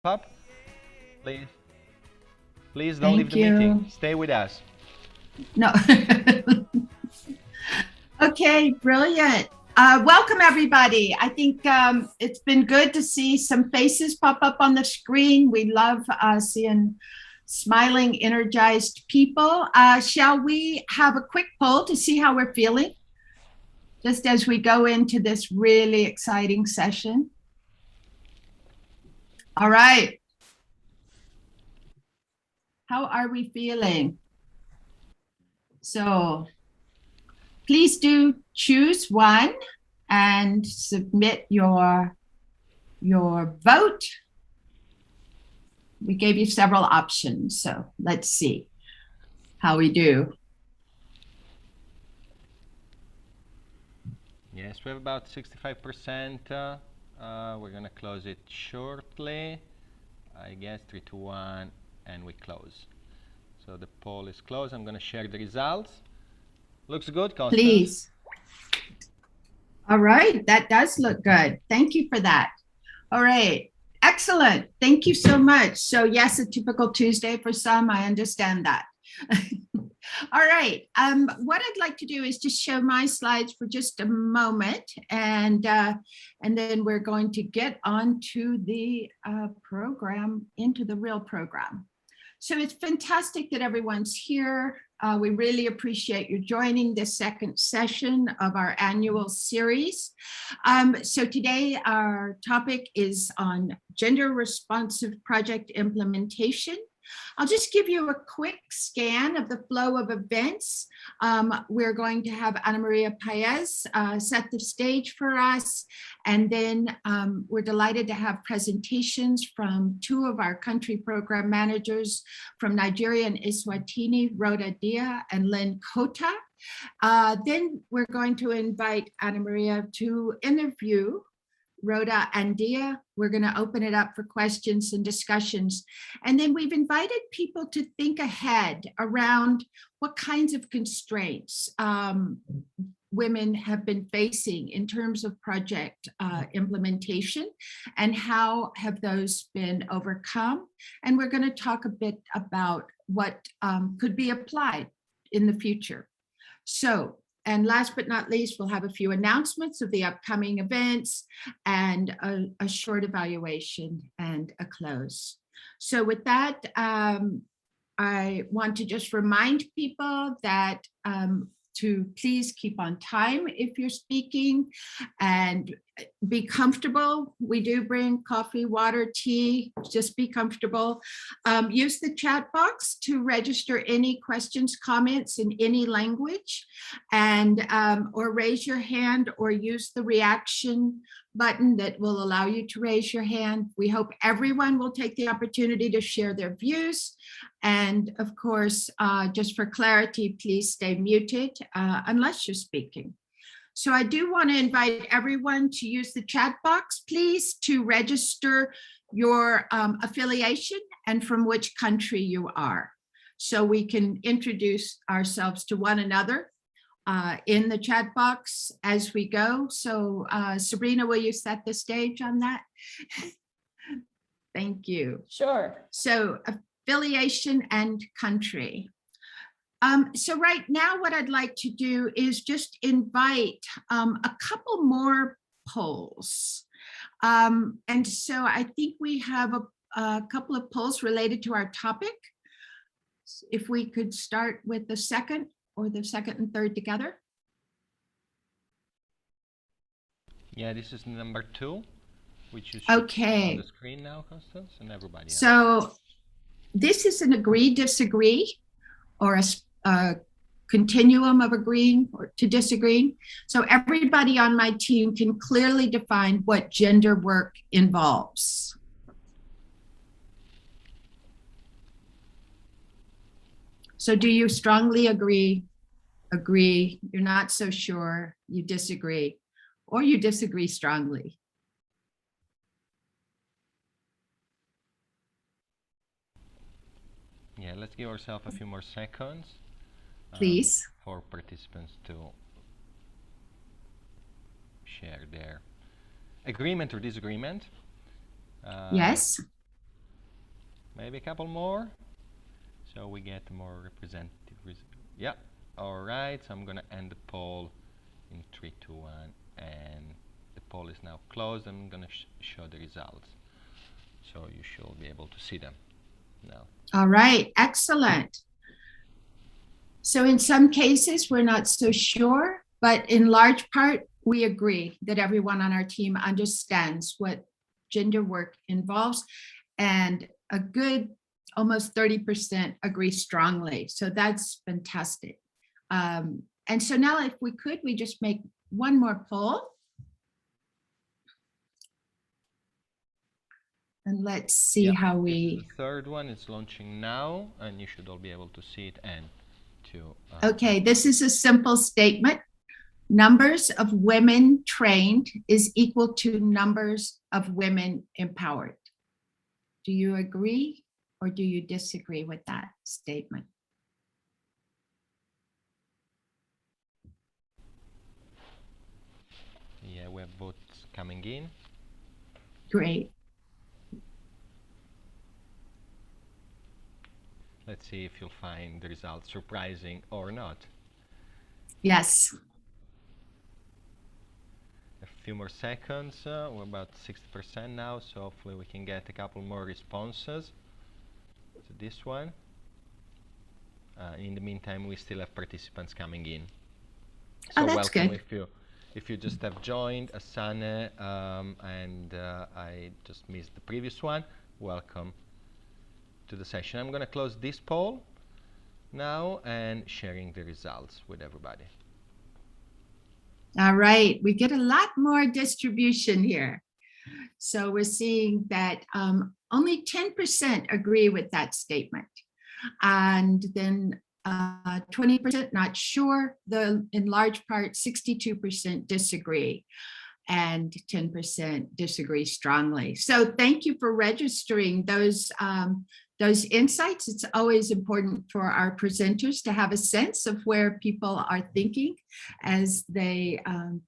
up. Please, please don't leave Thank the meeting. you. Stay with us. No. Okay, brilliant. Welcome, everybody. I think it's been good to see some faces pop up on the screen. We love seeing smiling, energized people. Shall we have a quick poll to see how we're feeling just as we go into this really exciting session? All right. How are we feeling? So please do choose one and submit your vote. We gave you several options, so let's see how we do. Yes, we have about 65%. We're going to close it shortly. I guess 3, 2, 1, and we close. So the poll is closed. I'm going to share the results. Looks good, Constance? Please. All right, that does look good. Thank you for that. All right, excellent. Thank you so much. So yes, a typical Tuesday for some, I understand that. All right, what I'd like to do is just show my slides for just a moment, and then we're going to get on to the program, into the real program. So it's fantastic that everyone's here. We really appreciate you joining this second session of our annual series. So today our topic is on gender responsive project implementation. I'll just give you a quick scan of the flow of events. We're going to have Maria Paez set the stage for us. And then we're delighted to have presentations from two of our country program managers from Nigeria and eSwatini, Rhoda and Lynn, Kota. Then we're going to invite Maria to interview Rhoda and Dia. We're going to open it up for questions and discussions. And then we've invited people to think ahead around what kinds of constraints women have been facing in terms of project implementation and how have those been overcome. And we're going to talk a bit about what could be applied in the future. So, and last but not least, we'll have a few announcements of the upcoming events and a short evaluation and a close. So with that, I want to just remind people that to please keep on time if you're speaking and be comfortable. We do bring coffee, water, tea, just be comfortable. Use the chat box to register any questions, comments in any language, and or raise your hand or use the reaction button that will allow you to raise your hand. We hope everyone will take the opportunity to share their views. And of course, just for clarity, please stay muted unless you're speaking. So I do want to invite everyone to use the chat box, please, to register your affiliation and from which country you are. So we can introduce ourselves to one another in the chat box as we go. So Sabrina, will you set the stage on that? Thank you. Sure. So affiliation and country. So right now what I'd like to do is just invite a couple more polls. And so I think we have a couple of polls related to our topic. If we could start with the second or the second and third together. Yeah, this is number 2, which is okay on the screen now, Constance, and everybody else. So this is an agree, disagree, or a continuum of agreeing or to disagreeing. So everybody on my team can clearly define what gender work involves. So do you strongly agree, you're not so sure, you disagree, or you disagree strongly? Yeah, let's give ourselves a few more seconds. Please. For participants to share their agreement or disagreement. Yes. Maybe a couple more, so we get more representative results. Yeah, all right, so I'm gonna end the poll in 3, 2, 1, and the poll is now closed. I'm gonna show the results, so you should be able to see them now. All right, excellent. So in some cases, we're not so sure, but in large part, we agree that everyone on our team understands what gender work involves, and a good almost 30% agree strongly. So that's fantastic. And so now if we could, we just make one more poll. And let's see how we... The third one is launching now, and you should all be able to see it and to... Okay, this is a simple statement. Numbers of women trained is equal to numbers of women empowered. Do you agree or do you disagree with that statement? Yeah, we have votes coming in. Great. Let's see if you'll find the results surprising or not. Yes. A few more seconds. We're about 60% now, so hopefully we can get a couple more responses to this one. In the meantime, we still have participants coming in. So that's welcome good. if you just have joined, Asane, and I just missed the previous one. Welcome to the session. I'm going to close this poll now and sharing the results with everybody. All right, we get a lot more distribution here. So we're seeing that only 10% agree with that statement. And then 20% not sure, in large part 62% disagree, and 10% disagree strongly. So thank you for registering those insights. It's always important for our presenters to have a sense of where people are thinking as they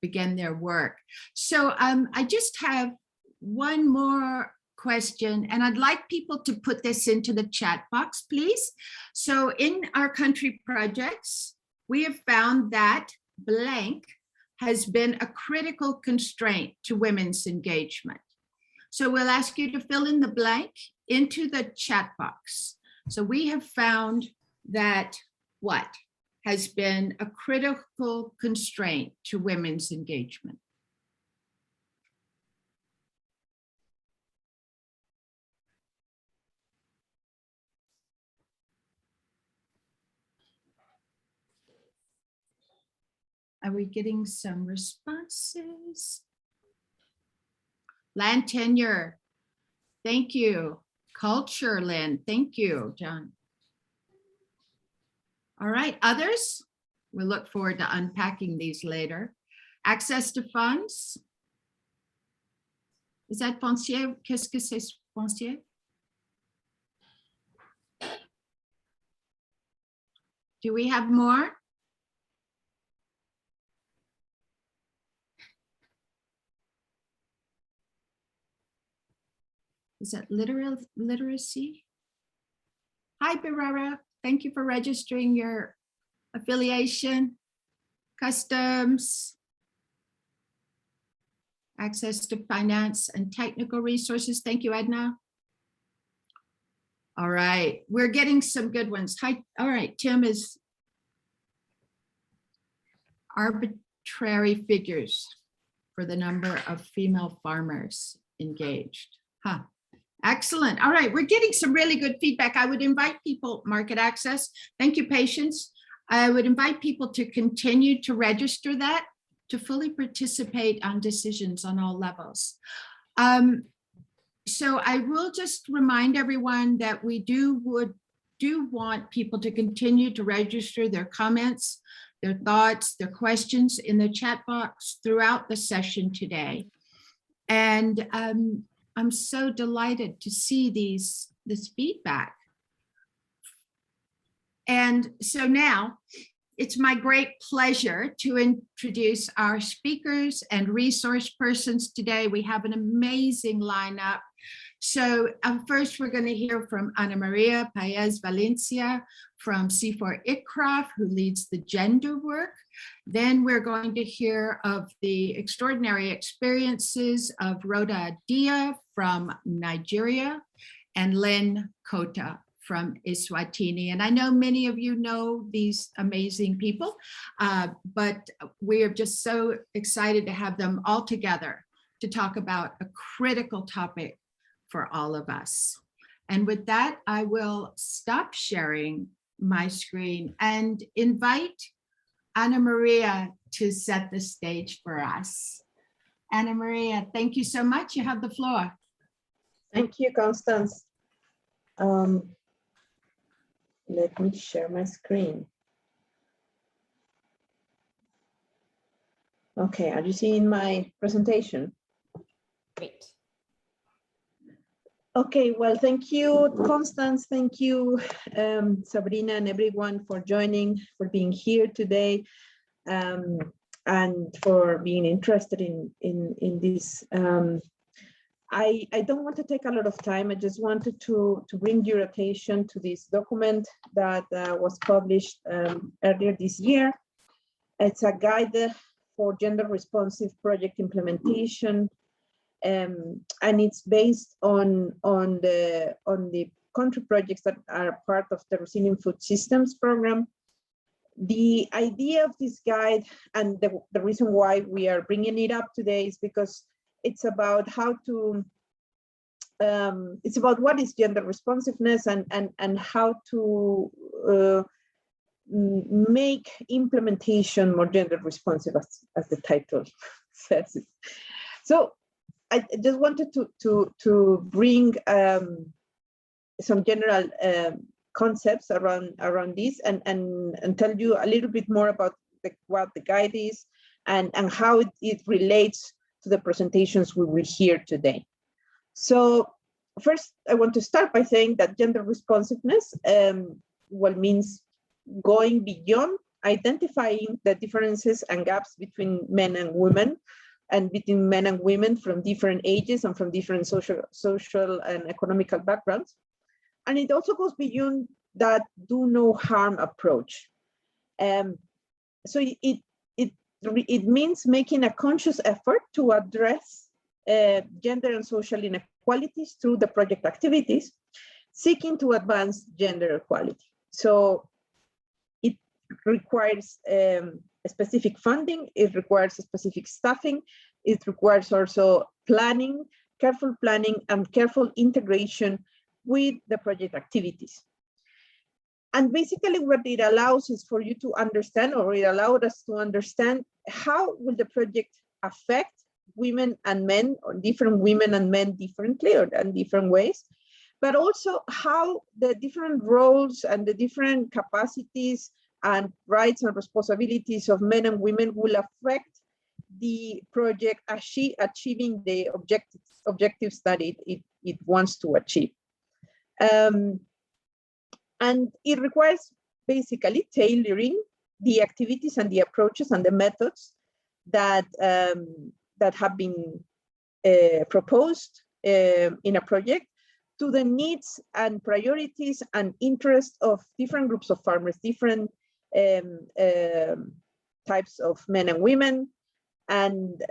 begin their work. So I just have one more question, and I'd like people to put this into the chat box, please. So in our country projects, we have found that blank has been a critical constraint to women's engagement. So we'll ask you to fill in the blank into the chat box. So we have found that what has been a critical constraint to women's engagement? Are we getting some responses? Land tenure. Thank you. Culture, Lynn. Thank you, John. All right, others? We look forward to unpacking these later. Access to funds. Is that foncier? Qu'est-ce que c'est foncier? Do we have more? Is that literacy? Hi, Birara. Thank you for registering your affiliation. Customs. Access to finance and technical resources. Thank you, Edna. All right, we're getting some good ones. Hi, all right, Tim is arbitrary figures for the number of female farmers engaged. Huh. Excellent. All right, we're getting some really good feedback. I would invite people, market access. Thank you, patience. I would invite people to continue to register that, to fully participate on decisions on all levels. So I will just remind everyone that we do want people to continue to register their comments, their thoughts, their questions in the chat box throughout the session today. And I'm so delighted to see this feedback. And so now it's my great pleasure to introduce our speakers and resource persons today. We have an amazing lineup. So first, we're going to hear from Maria Paez Valencia from CIFOR-ICRAF, who leads the gender work. Then we're going to hear of the extraordinary experiences of Rhoda from Nigeria and Lynn, Kota from eSwatini. And I know many of you know these amazing people, but we are just so excited to have them all together to talk about a critical topic for all of us. And with that, I will stop sharing my screen and invite Ana Maria to set the stage for us. Ana Maria, thank you so much. You have the floor. Thank you, Constance. Let me share my screen. Okay, are you seeing my presentation? Great. Okay, well, thank you, Constance. Thank you, Sabrina, and everyone for joining, for being here today, and for being interested in this. I don't want to take a lot of time. I just wanted to bring your attention to this document that was published earlier this year. It's a guide for gender-responsive project implementation, and it's based on the country projects that are part of the Resilient Food Systems Program. The idea of this guide, and the reason why we are bringing it up today, is because it's about how to, it's about what is gender responsiveness and how to make implementation more gender responsive, as the title says. So I just wanted to bring some general concepts around this and tell you a little bit more about what the guide is and how it relates to the presentations we will hear today. So first, I want to start by saying that gender responsiveness means going beyond identifying the differences and gaps between men and women, and between men and women from different ages and from different social and economical backgrounds. And it also goes beyond that do no harm approach. So it means making a conscious effort to address gender and social inequalities through the project activities, seeking to advance gender equality. So it requires specific funding, it requires specific staffing, it requires also planning, careful planning and careful integration with the project activities. And basically what it allows is for you to understand, or it allowed us to understand, how will the project affect women and men, or different women and men differently or in different ways, but also how the different roles and the different capacities and rights and responsibilities of men and women will affect the project achieving the objectives that it wants to achieve. And it requires basically tailoring the activities and the approaches and the methods that that have been proposed in a project to the needs and priorities and interests of different groups of farmers, different types of men and women, and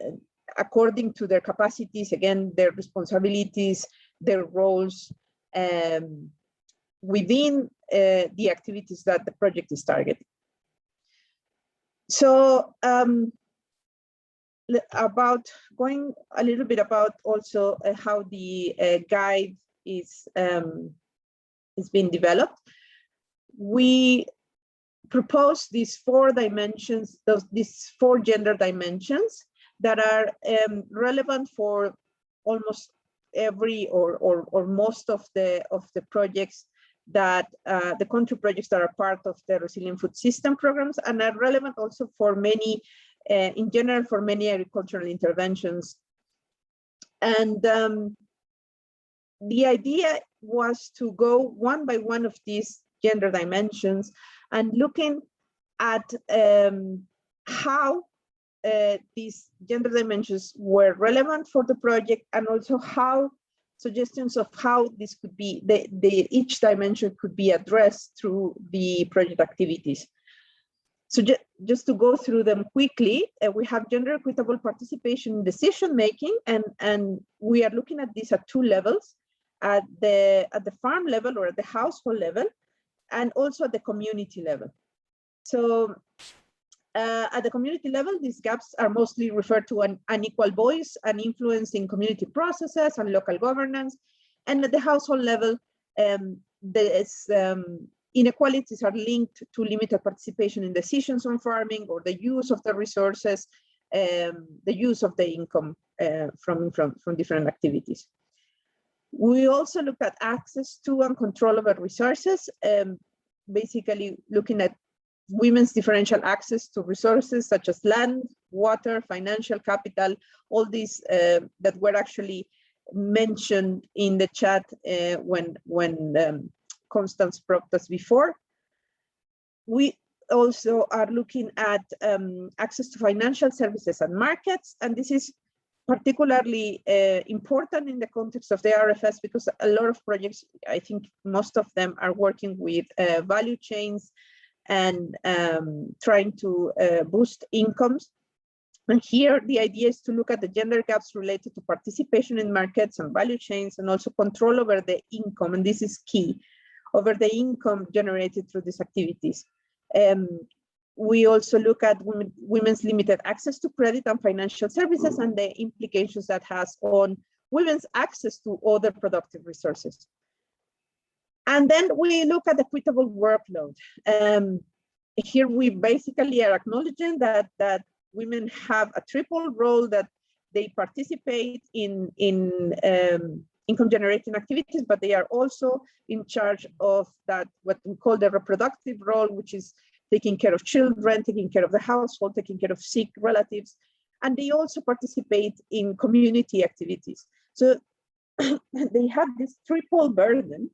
according to their capacities, again, their responsibilities, their roles within the activities that the project is targeting. So about going a little bit about also how the guide is being developed. We propose these 4 dimensions, these 4 gender dimensions that are relevant for almost every or most of the projects that the country projects that are part of the Resilient Food System programs, and are relevant also for many, in general, for many agricultural interventions. And the idea was to go one by one of these gender dimensions and looking at how these gender dimensions were relevant for the project, and also how suggestions of how this could be, each dimension could be addressed through the project activities. So just to go through them quickly, we have gender equitable participation in decision making, and we are looking at this at two levels, at the farm level or at the household level, and also at the community level. So at the community level, these gaps are mostly referred to an unequal voice and influence in community processes and local governance. And at the household level, inequalities are linked to limited participation in decisions on farming, or the use of the resources, the use of the income from different activities. We also look at access to and control over resources, basically looking at women's differential access to resources such as land, water, financial capital, all these that were actually mentioned in the chat when Constance prompted us before. We also are looking at access to financial services and markets, and this is particularly important in the context of the RFS because a lot of projects, I think most of them, are working with value chains and trying to boost incomes. And here the idea is to look at the gender gaps related to participation in markets and value chains, and also control over the income, and this is key, over the income generated through these activities. We also look at women's limited access to credit and financial services and the implications that has on women's access to other productive resources. And then we look at equitable workload. Here we basically are acknowledging that women have a triple role, that they participate in income generating activities, but they are also in charge of that, what we call the reproductive role, which is taking care of children, taking care of the household, taking care of sick relatives, and they also participate in community activities. So they have this triple burden,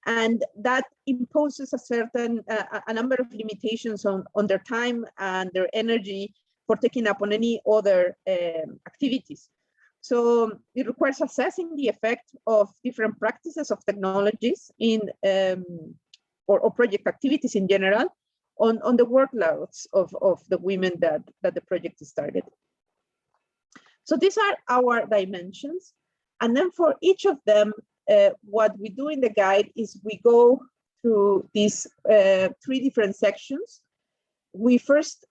and that imposes a certain a number of limitations on their time and their energy for taking up on any other activities. So it requires assessing the effect of different practices of technologies in or project activities in general on the workloads of the women that the project is targeting. So these are our dimensions. And then for each of them, what we do in the guide is we go through these 3 different sections. We first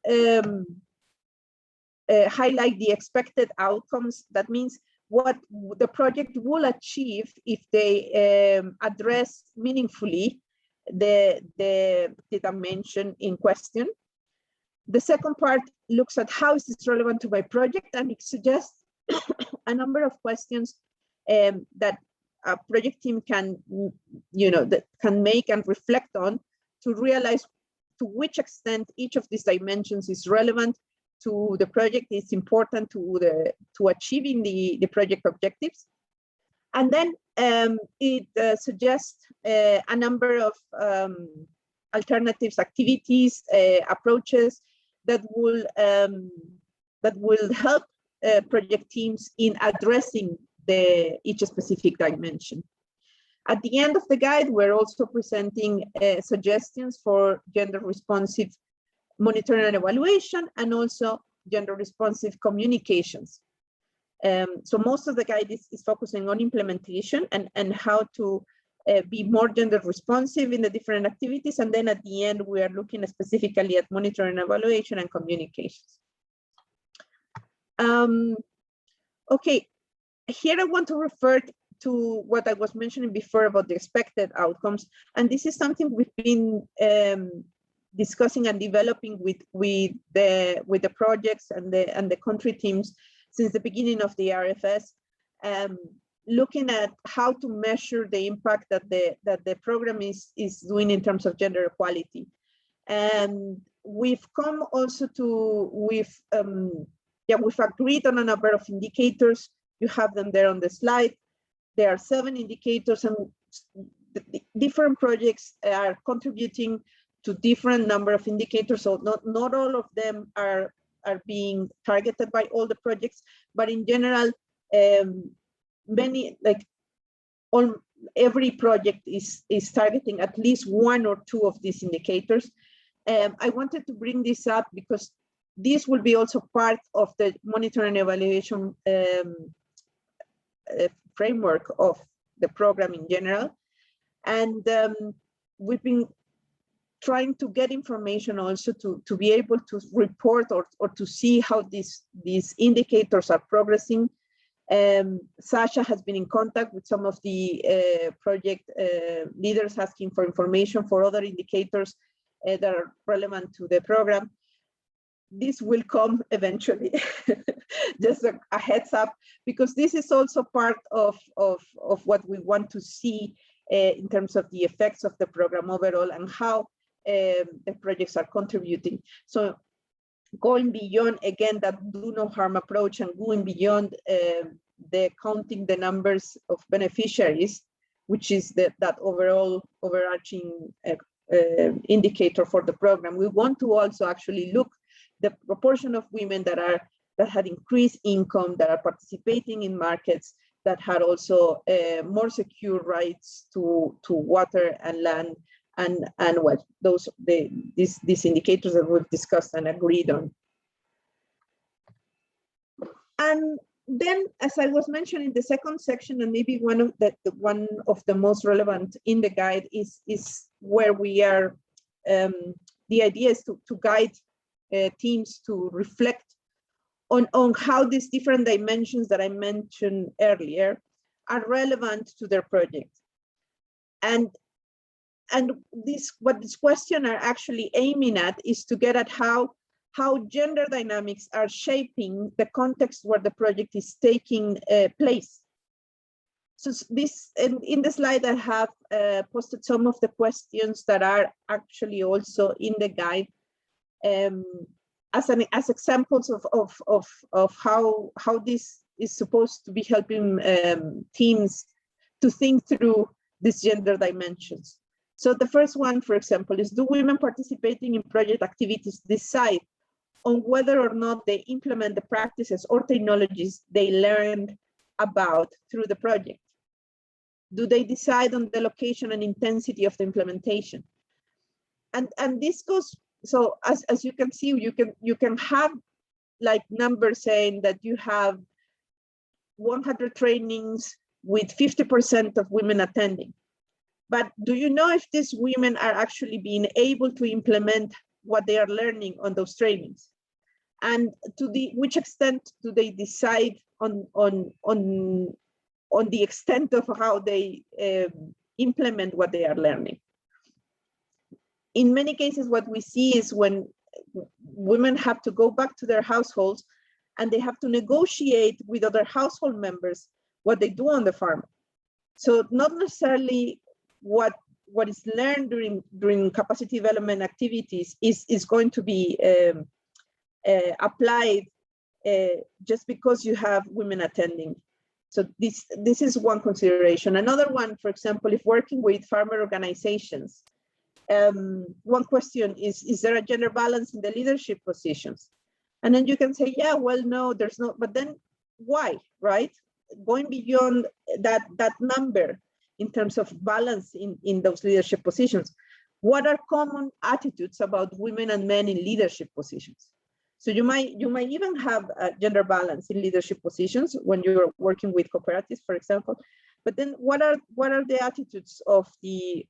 highlight the expected outcomes. That means what the project will achieve if they address meaningfully the dimension in question. The second part looks at how is this relevant to my project, and it suggests a number of questions that a project team can, that can make and reflect on to realize to which extent each of these dimensions is relevant to the project, is important to achieving the project objectives. And then it suggests a number of alternatives, activities, approaches that will help project teams in addressing each specific dimension. At the end of the guide, we're also presenting suggestions for gender-responsive monitoring and evaluation, and also gender-responsive communications. So most of the guide is focusing on implementation and how to be more gender-responsive in the different activities. And then at the end, we are looking specifically at monitoring, evaluation, and communications. Okay, here I want to refer to what I was mentioning before about the expected outcomes. And this is something we've been discussing and developing with the projects and the country teams since the beginning of the RFS, looking at how to measure the impact that the program is doing in terms of gender equality. And we've come also to we've agreed on a number of indicators. You have them there on the slide. There are 7 indicators, and the different projects are contributing to different number of indicators. So not all of them are being targeted by all the projects, but in general, many, like every project is targeting at least one or two of these indicators. I wanted to bring this up because this will be also part of the monitoring and evaluation framework of the program in general. And we've been trying to get information also to be able to report or to see how these indicators are progressing. Sasha has been in contact with some of the project leaders asking for information for other indicators that are relevant to the program. This will come eventually, just a heads up, because this is also part of what we want to see in terms of the effects of the program overall and how the projects are contributing. So going beyond, again, that do no harm approach and going beyond the counting the numbers of beneficiaries, which is that overall overarching indicator for the program, we want to also actually look the proportion of women that had increased income, that are participating in markets, that had also more secure rights to water and land, and what these indicators that we've discussed and agreed on. And then, as I was mentioning, the second section, and maybe one of the most relevant in the guide is where we are. The idea is to guide teams to reflect on how these different dimensions that I mentioned earlier are relevant to their project. And what this question are actually aiming at is to get at how gender dynamics are shaping the context where the project is taking place. So this, in the slide, I have posted some of the questions that are actually also in the guide as examples of how this is supposed to be helping teams to think through these gender dimensions. So the first one, for example, is, do women participating in project activities decide on whether or not they implement the practices or technologies they learned about through the project? Do they decide on the location and intensity of the implementation? And this goes, so as you can see, you can have like numbers saying that you have 100 trainings with 50% of women attending. But do you know if these women are actually being able to implement what they are learning on those trainings? And to which extent do they decide on the extent of how they implement what they are learning? In many cases, what we see is when women have to go back to their households and they have to negotiate with other household members what they do on the farm. So not necessarily what is learned during capacity development activities is going to be applied just because you have women attending. So this is one consideration. Another one, for example, if working with farmer organizations, one question is there a gender balance in the leadership positions? And then you can say, yeah, well, no, there's not, but then why, right? Going beyond that number in terms of balance in those leadership positions, what are common attitudes about women and men in leadership positions? So you might even have a gender balance in leadership positions when you're working with cooperatives, for example. But then what are the attitudes of the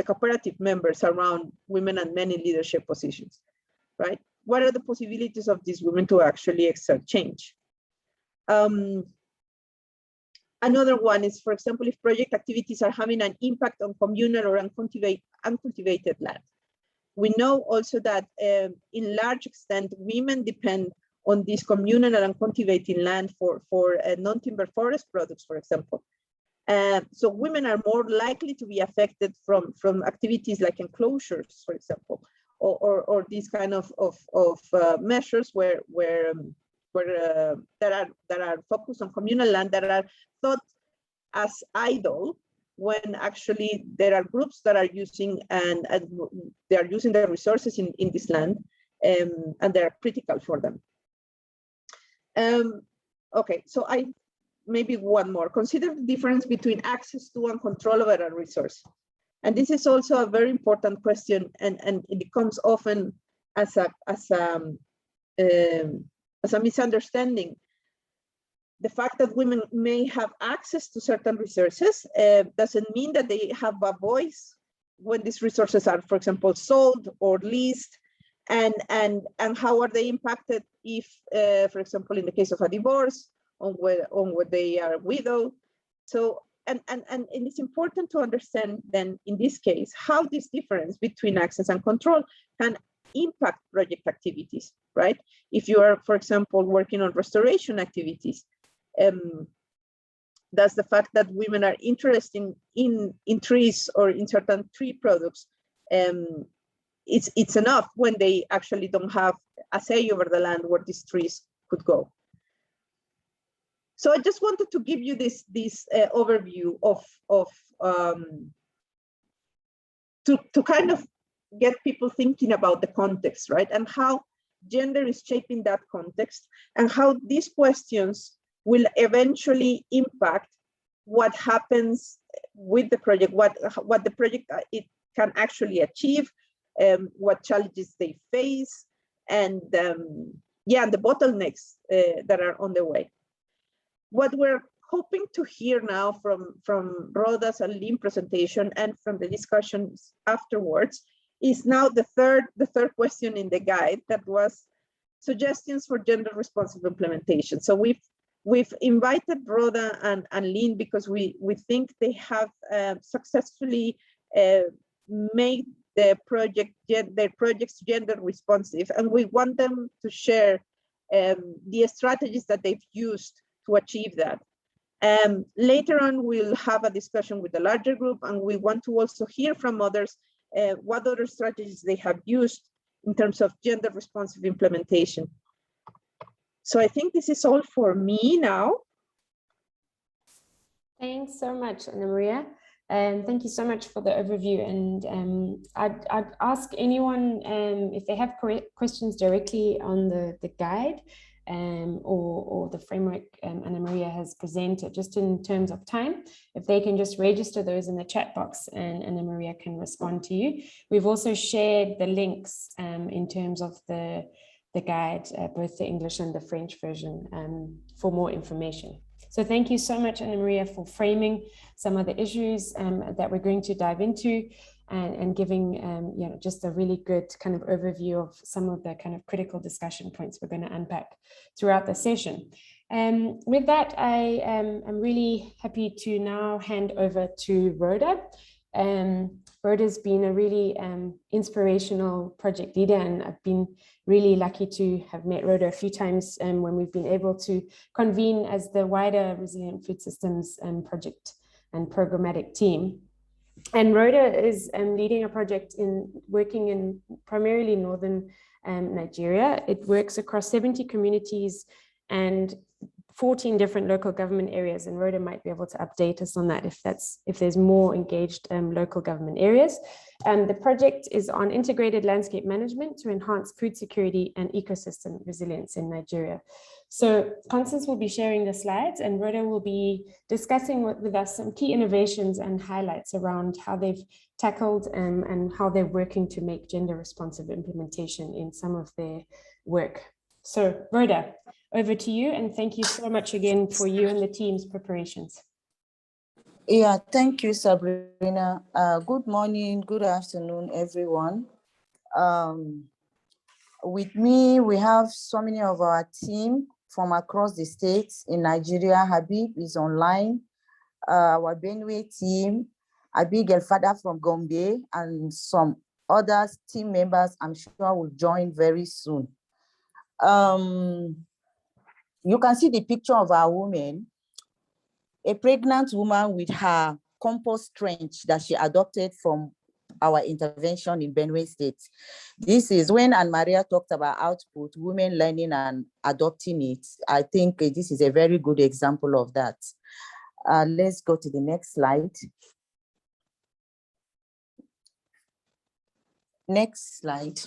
cooperative members around women and men in leadership positions, right? What are the possibilities of these women to actually exert change? Another one is, for example, if project activities are having an impact on communal or uncultivated land. We know also that in large extent, women depend on this communal and uncultivated land for non-timber forest products, for example. So women are more likely to be affected from activities like enclosures, for example, or these kind of measures where that are focused on communal land that are thought as idle, when actually there are groups that are using and they are using the resources in this land, and they're critical for them. Okay, so maybe one more. Consider the difference between access to and control over a resource. And this is also a very important question, and it comes often as a misunderstanding. The fact that women may have access to certain resources doesn't mean that they have a voice when these resources are, for example, sold or leased, and how are they impacted if, for example, in the case of a divorce, on where they are widowed. So, and it's important to understand then, in this case, how this difference between access and control can impact project activities, right? If you are, for example, working on restoration activities, does the fact that women are interested in trees or in certain tree products, it's enough when they actually don't have a say over the land where these trees could go. So I just wanted to give you this overview to kind of get people thinking about the context, right? And how gender is shaping that context, and how these questions will eventually impact what happens with the project, what the project it can actually achieve, what challenges they face, and yeah, and the bottlenecks that are on the way. What we're hoping to hear now from Rhoda's and Lynn presentation and from the discussions afterwards is now the third question in the guide, that was suggestions for gender responsive implementation. So we've invited Rhoda and Lynn because we think they have successfully made their projects gender responsive, and we want them to share the strategies that they've used to achieve that. Later on, we'll have a discussion with the larger group, and we want to also hear from others what other strategies they have used in terms of gender responsive implementation. So I think this is all for me now. Thanks so much, Ana Maria. And thank you so much for the overview. And I'd ask anyone if they have questions directly on the guide or the framework Ana Maria has presented, just in terms of time, if they can just register those in the chat box and Ana Maria can respond to you. We've also shared the links in terms of the guide, both the English and the French version, for more information. So thank you so much, Ana Maria, for framing some of the issues that we're going to dive into, and giving you know, just a really good kind of overview of some of the kind of critical discussion points we're going to unpack throughout the session. With that, I am really happy to now hand over to Rhoda. Rhoda's been a really inspirational project leader, and I've been really lucky to have met Rhoda a few times when we've been able to convene as the wider Resilient Food Systems project and programmatic team. And Rhoda is leading a project working in primarily northern Nigeria. It works across 70 communities and 14 different local government areas, and Rhoda might be able to update us on that if there's more engaged local government areas. The project is on integrated landscape management to enhance food security and ecosystem resilience in Nigeria. So Constance will be sharing the slides, and Rhoda will be discussing with us some key innovations and highlights around how they've tackled and how they're working to make gender responsive implementation in some of their work. So Rhoda, over to you, and thank you so much again for you and the team's preparations. Yeah, thank you, Sabrina. Good morning, good afternoon, everyone. With me, we have so many of our team from across the states. In Nigeria, Habib is online, our Benue team, Abig El-Fada from Gombe, and some other team members I'm sure will join very soon. You can see the picture of our woman, a pregnant woman with her compost trench that she adopted from our intervention in Benue State. This is when Anne Maria talked about output, women learning and adopting it. I think this is a very good example of that. Let's go to the next slide. Next slide.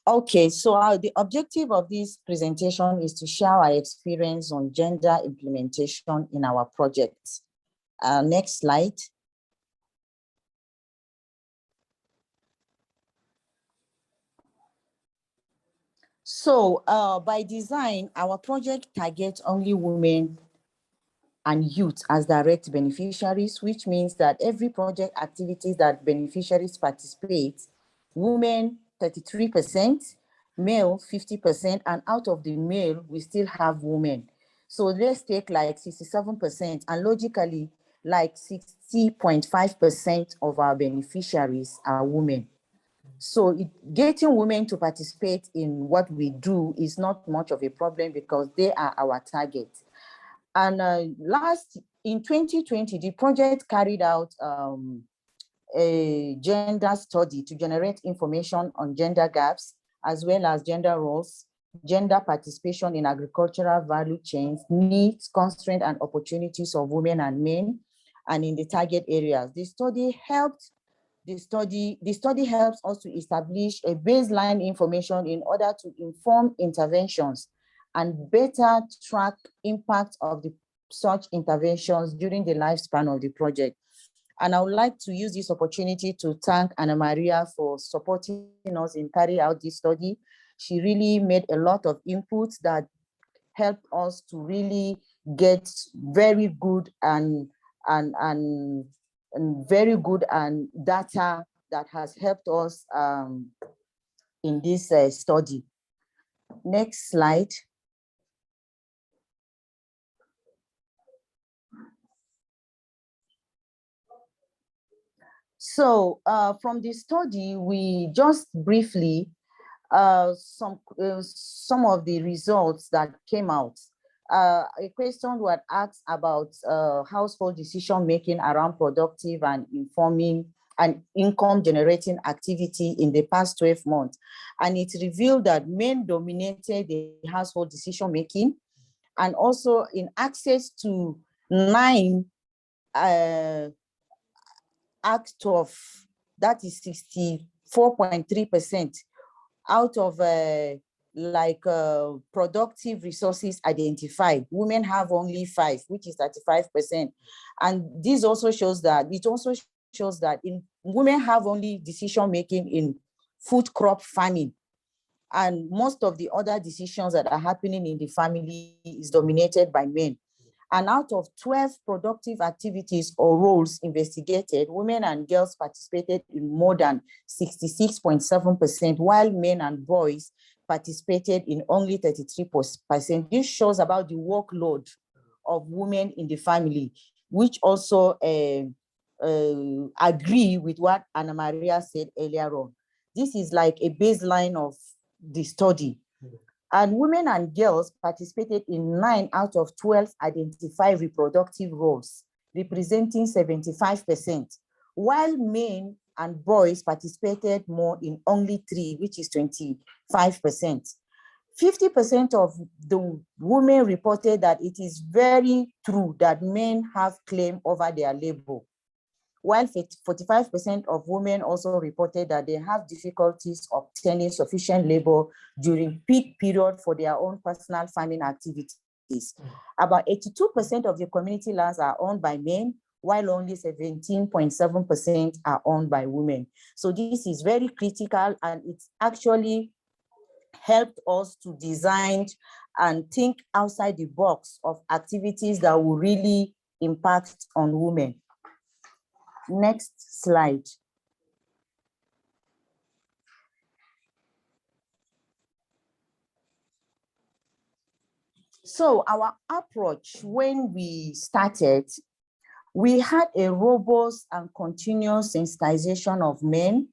Okay, so the objective of this presentation is to share our experience on gender implementation in our projects. Next slide. So by design, our project targets only women and youth as direct beneficiaries, which means that every project activities that beneficiaries participate, women 33%, male 50%, and out of the male, we still have women. So let's take like 67%, and logically, like 60.5% of our beneficiaries are women. So getting women to participate in what we do is not much of a problem because they are our target. And in 2020, the project carried out a gender study to generate information on gender gaps, as well as gender roles, gender participation in agricultural value chains, needs, constraints, and opportunities of women and men, and in the target areas. The study helps us to establish a baseline information in order to inform interventions and better track impact of such interventions during the lifespan of the project. And I would like to use this opportunity to thank Ana Maria for supporting us in carrying out this study. She really made a lot of inputs that helped us to really get very good and very good data that has helped us in this study. Next slide. So from the study, we just briefly some of the results that came out. A question was asked about household decision making around productive and informing and income generating activity in the past 12 months. And it revealed that men dominated the household decision making, and also in access to 9 acts of, that is 64.3% out of productive resources identified. Women have only 5, which is 35%. And this also shows that, women have only decision making in food crop farming. And most of the other decisions that are happening in the family is dominated by men. And out of 12 productive activities or roles investigated, women and girls participated in more than 66.7%, while men and boys participated in only 33%. This shows about the workload of women in the family, which also agree with what Ana Maria said earlier on. This is like a baseline of the study. And women and girls participated in 9 out of 12 identified reproductive roles, representing 75%, while men and boys participated more in only 3, which is 25%. 50% of the women reported that it is very true that men have claim over their labor, while 45% of women also reported that they have difficulties obtaining sufficient labor during peak period for their own personal farming activities. About 82% of the community lands are owned by men, while only 17.7% are owned by women. So this is very critical, and it's actually helped us to design and think outside the box of activities that will really impact on women. Next slide. So our approach when we started, we had a robust and continuous sensitization of men,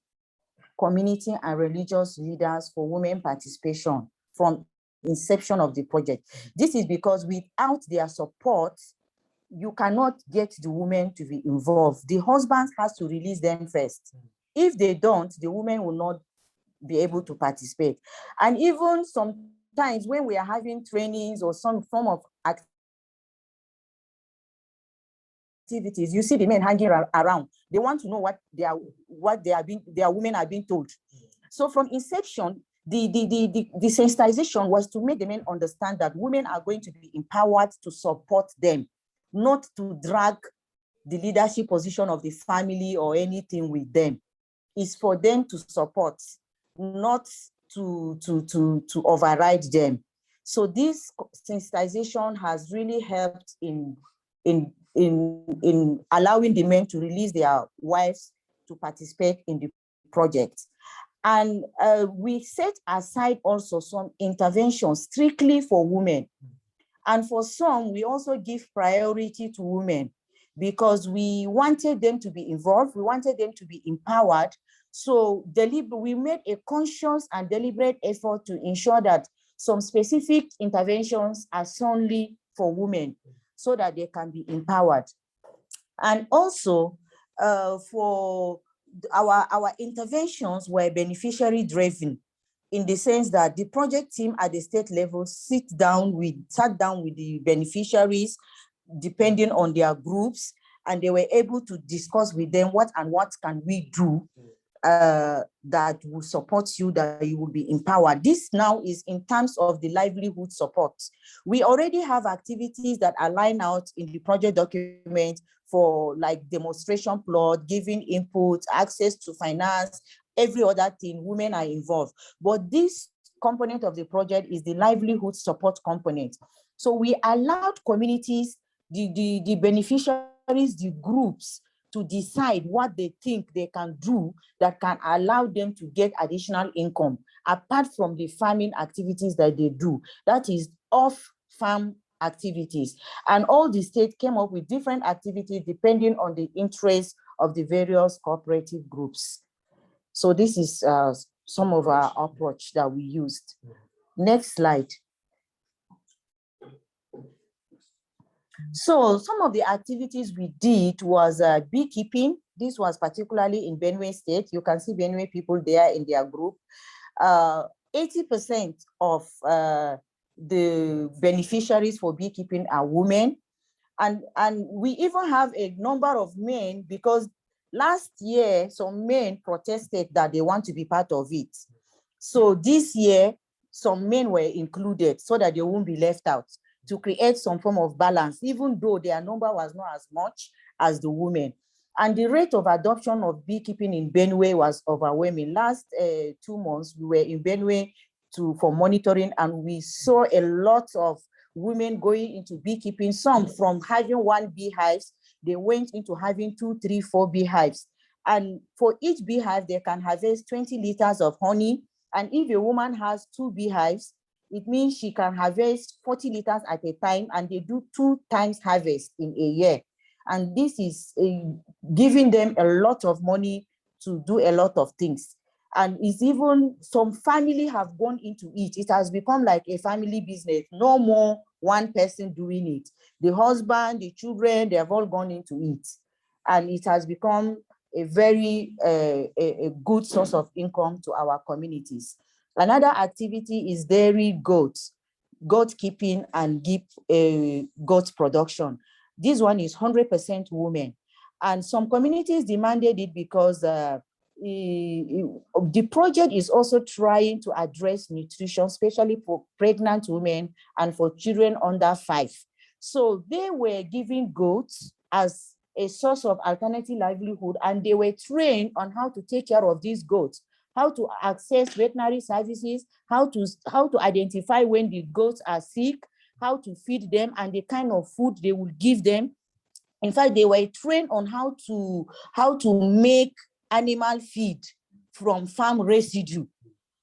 community and religious leaders for women participation from inception of the project. This is because without their support, you cannot get the women to be involved. The husband has to release them first. If they don't, the women will not be able to participate. And even sometimes when we are having trainings or some form of activities, you see the men hanging around. They want to know what their women are being told. So from inception, the sensitization was to make the men understand that women are going to be empowered to support them, not to drag the leadership position of the family or anything with them. It's for them to support, not to override them. So this sensitization has really helped in allowing the men to release their wives to participate in the project. And we set aside also some interventions strictly for women. And for some, we also give priority to women because we wanted them to be involved, we wanted them to be empowered. So we made a conscious and deliberate effort to ensure that some specific interventions are solely for women so that they can be empowered. And also for our interventions were beneficiary driven, in the sense that the project team at the state level sat down with the beneficiaries, depending on their groups, and they were able to discuss with them what can we do that will support you, that you will be empowered. This now is in terms of the livelihood support. We already have activities that are lined out in the project document for like demonstration plot, giving input, access to finance, every other thing, women are involved. But this component of the project is the livelihood support component. So we allowed communities, the beneficiaries, the groups, to decide what they think they can do that can allow them to get additional income, apart from the farming activities that they do. That is off-farm activities. And all the states came up with different activities depending on the interests of the various cooperative groups. So this is some of our approach that we used. Next slide. So some of the activities we did was beekeeping. This was particularly in Benue State. You can see Benue people there in their group. 80% of the beneficiaries for beekeeping are women. And we even have a number of men, because last year, some men protested that they want to be part of it. So this year, some men were included so that they won't be left out, to create some form of balance, even though their number was not as much as the women. And the rate of adoption of beekeeping in Benue was overwhelming. Last 2 months, we were in Benue for monitoring, and we saw a lot of women going into beekeeping, some from having 1 beehive, they went into having 2, 3, 4 beehives. And for each beehive, they can harvest 20 liters of honey. And if a woman has 2 beehives, it means she can harvest 40 liters at a time, and they do 2 times harvest in a year. And this is giving them a lot of money to do a lot of things. And it's even, some family have gone into it. It has become like a family business, no more one person doing it. The husband, the children, they have all gone into it. And it has become a very a good source of income to our communities. Another activity is dairy goats, goat keeping and goat production. This one is 100% women. And some communities demanded it because the project is also trying to address nutrition, especially for pregnant women and for children under 5. So they were giving goats as a source of alternative livelihood, and they were trained on how to take care of these goats, how to access veterinary services, how to identify when the goats are sick, how to feed them, and the kind of food they would give them. In fact, they were trained on how to make animal feed from farm residue,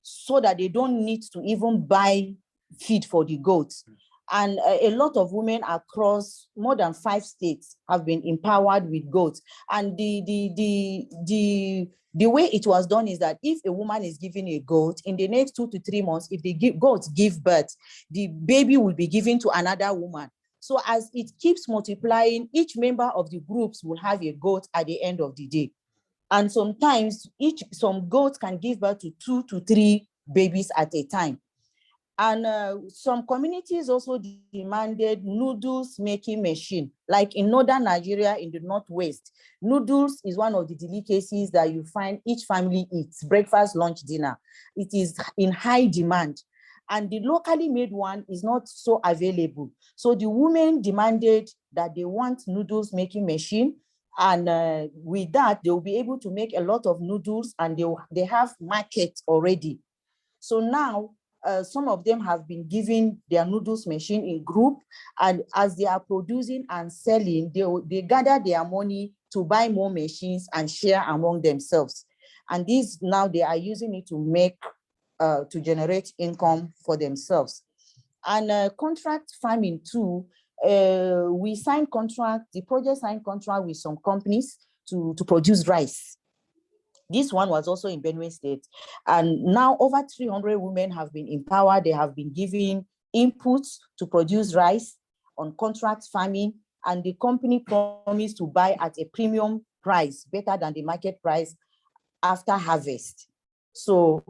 so that they don't need to even buy feed for the goats. And a lot of women across more than 5 states have been empowered with goats. And the way it was done is that if a woman is given a goat, in the next 2 to 3 months, if the goats give birth, the baby will be given to another woman. So as it keeps multiplying, each member of the groups will have a goat at the end of the day. And sometimes some goats can give birth to 2 to 3 babies at a time. And some communities also demanded noodles making machine. Like in northern Nigeria, in the northwest, noodles is one of the delicacies that you find each family eats, breakfast, lunch, dinner. It is in high demand. And the locally made one is not so available. So the women demanded that they want noodles making machine. And with that, they will be able to make a lot of noodles, and they have market already. So now, some of them have been given their noodles machine in group, and as they are producing and selling, they gather their money to buy more machines and share among themselves. And these now they are using it to make, to generate income for themselves. And contract farming too, we signed contract, the project signed contract with some companies to produce rice. This one was also in Benue State. And now over 300 women have been empowered. They have been given inputs to produce rice on contract farming, and the company promised to buy at a premium price, better than the market price after harvest. So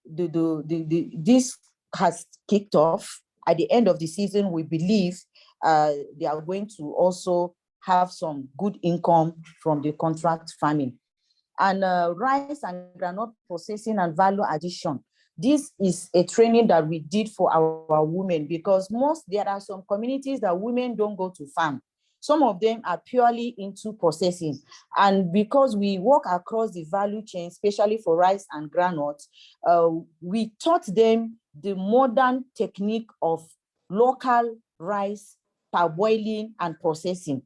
this has kicked off. At the end of the season, we believe they are going to also have some good income from the contract farming. And rice and granite processing and value addition. This is a training that we did for our women, because there are some communities that women don't go to farm. Some of them are purely into processing. And because we work across the value chain, especially for rice and granite, we taught them the modern technique of local rice, parboiling, and processing.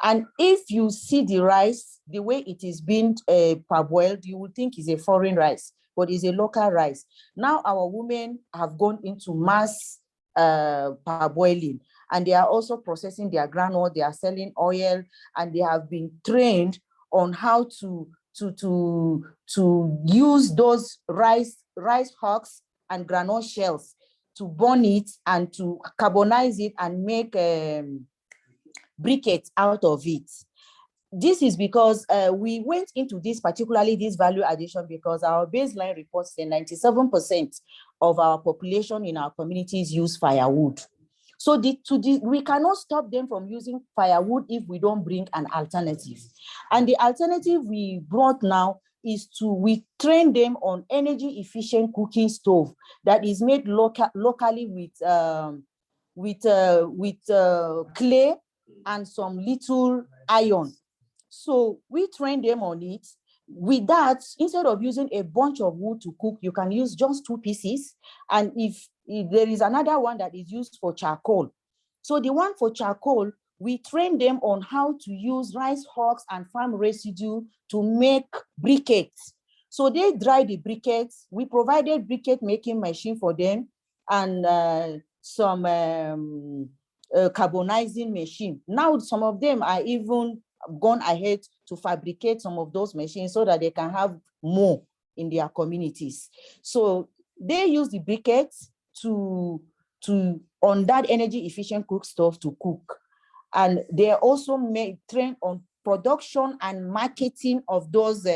And if you see the rice, the way it is being parboiled, you would think it's a foreign rice, but it's a local rice. Now our women have gone into mass parboiling, and they are also processing their granule, they are selling oil, and they have been trained on how to use those rice husks and granule shells to burn it and to carbonize it and make briquettes out of it. This is because we went into this, particularly this value addition, because our baseline reports say 97% of our population in our communities use firewood. So we cannot stop them from using firewood if we don't bring an alternative. And the alternative we brought now is we train them on energy efficient cooking stove that is made locally with clay and some little iron. So we train them on it. With that, instead of using a bunch of wood to cook, you can use just 2 pieces. And if there is another one that is used for charcoal. So the one for charcoal, we train them on how to use rice husks and farm residue to make briquettes. So they dry the briquettes. We provided briquette making machine for them, and some carbonizing machine. Now some of them are even gone ahead to fabricate some of those machines so that they can have more in their communities. So they use the briquettes on that energy efficient cook stove to cook. And they also trained on production and marketing of those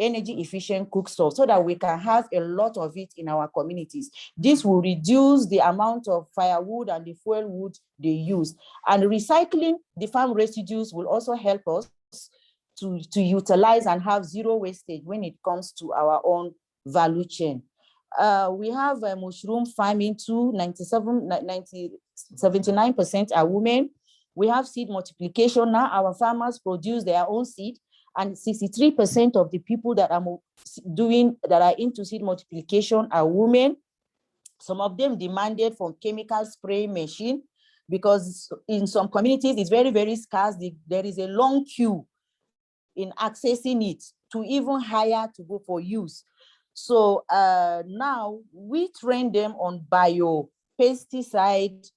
energy efficient cook stoves so that we can have a lot of it in our communities. This will reduce the amount of firewood and the fuel wood they use. And recycling the farm residues will also help us to utilize and have zero wastage when it comes to our own value chain. We have mushroom farming too. 79% are women. We have seed multiplication. Now our farmers produce their own seed, and 63% of the people that are into seed multiplication are women. Some of them demanded from chemical spray machine, because in some communities it's very, very scarce. There is a long queue in accessing it to even hire to go for use. So now we train them on biopesticide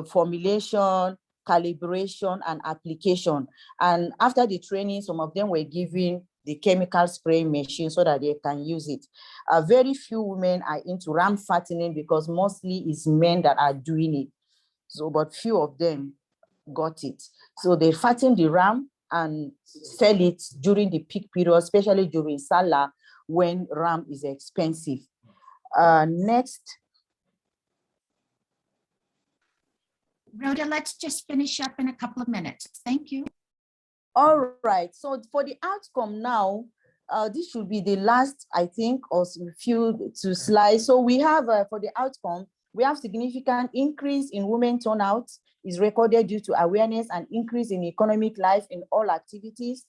formulation, calibration, and application. And after the training, some of them were given the chemical spray machine so that they can use it. Very few women are into ram fattening because mostly it's men that are doing it. So, but few of them got it. So they fatten the ram and sell it during the peak period, especially during Salah when ram is expensive. Next. Rhoda, let's just finish up in a couple of minutes. Thank you. All right, so for the outcome now, this should be the last, I think, or few to slides. So we have, for the outcome, we have significant increase in women turnout is recorded due to awareness and increase in economic life in all activities,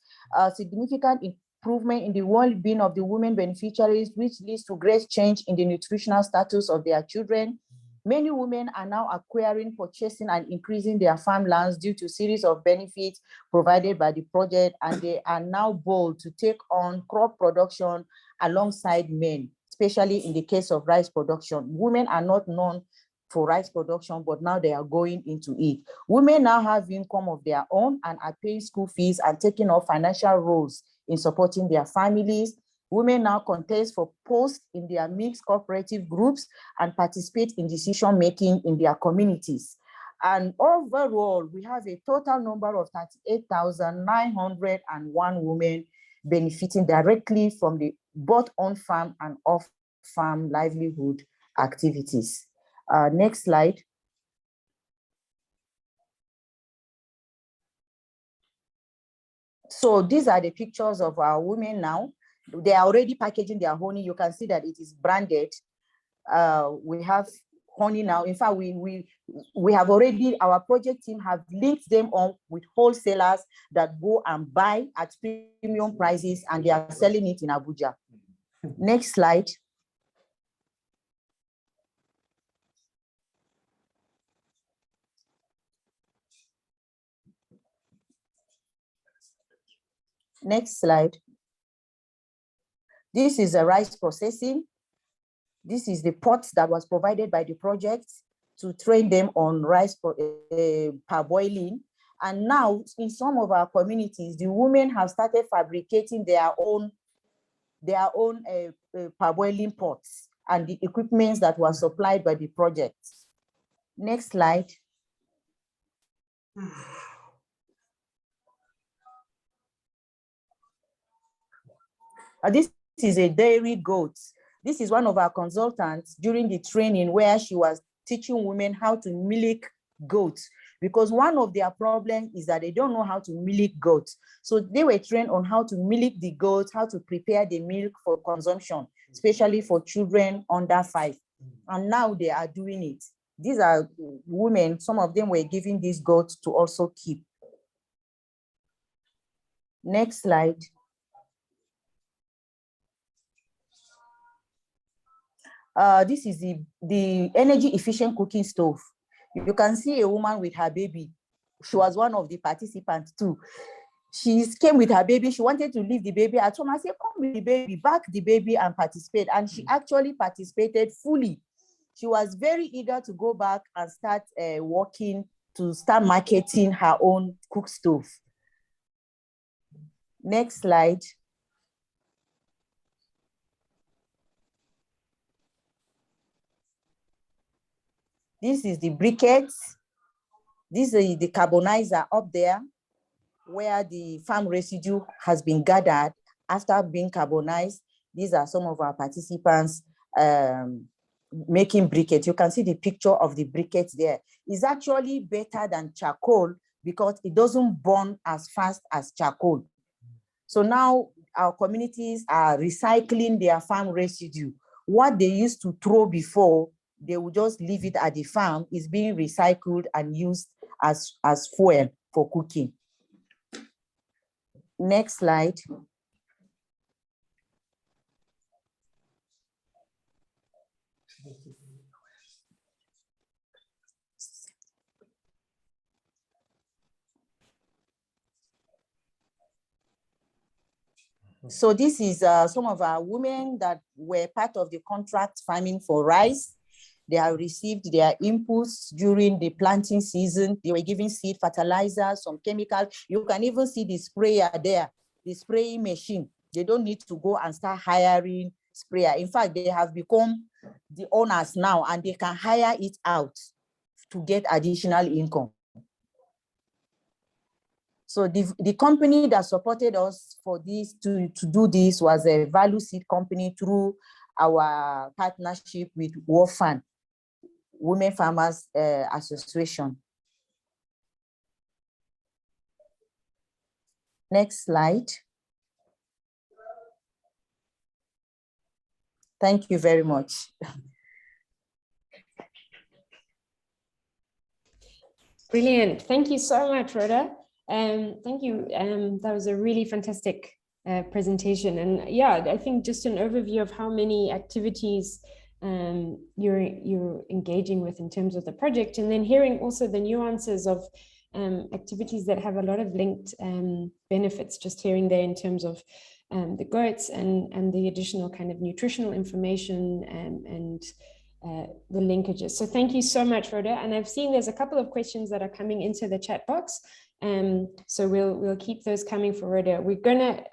significant improvement in the well-being of the women beneficiaries, which leads to great change in the nutritional status of their children. Many women are now acquiring, purchasing, and increasing their farmlands due to a series of benefits provided by the project, and they are now bold to take on crop production alongside men, especially in the case of rice production. Women are not known for rice production, but now they are going into it. Women now have income of their own and are paying school fees and taking on financial roles in supporting their families. Women now contest for posts in their mixed cooperative groups and participate in decision-making in their communities. And overall, we have a total number of 38,901 women benefiting directly from the both on-farm and off-farm livelihood activities. Next slide. So these are the pictures of our women now. They are already packaging their honey. You can see that it is branded. We have honey now. In fact, we have already, our project team have linked them on with wholesalers that go and buy at premium prices, and they are selling it in Abuja. Next slide. Next slide. This is a rice processing. This is the pots that was provided by the project to train them on rice parboiling. And now in some of our communities, the women have started fabricating their own parboiling pots and the equipments that were supplied by the project. Next slide. This is a dairy goat. This is one of our consultants during the training where she was teaching women how to milk goats, because one of their problems is that they don't know how to milk goats. So they were trained on how to milk the goats, how to prepare the milk for consumption, especially for children under 5. And now they are doing it. These are women, some of them were giving these goats to also keep. Next slide. This is the energy efficient cooking stove. You can see a woman with her baby. She was one of the participants too. She came with her baby. She wanted to leave the baby at home. I said, come with the baby, back the baby and participate. And she actually participated fully. She was very eager to go back and start working to start marketing her own cook stove. Next slide. This is the briquettes. This is the carbonizer up there where the farm residue has been gathered after being carbonized. These are some of our participants making briquettes. You can see the picture of the briquettes there. It's actually better than charcoal because it doesn't burn as fast as charcoal. So now our communities are recycling their farm residue. What they used to throw before, they would just leave it at the farm, is being recycled and used as fuel for cooking. Next slide. So this is some of our women that were part of the contract farming for rice. They have received their inputs during the planting season. They were given seed fertilizer, some chemicals. You can even see the sprayer there, the spraying machine. They don't need to go and start hiring sprayer. In fact, they have become the owners now and they can hire it out to get additional income. So the company that supported us for this to do this was a value seed company through our partnership with WOFAN, Women Farmers Association. Next slide. Thank you very much. Brilliant. Thank you so much, Rhoda. Thank you. That was a really fantastic presentation. And yeah, I think just an overview of how many activities you're engaging with in terms of the project, and then hearing also the nuances of activities that have a lot of linked benefits, just hearing there in terms of the goats and the additional kind of nutritional information and the linkages. So thank you so much, Rhoda. And I've seen there's a couple of questions that are coming into the chat box. So we'll keep those coming for Rhoda. We're gonna,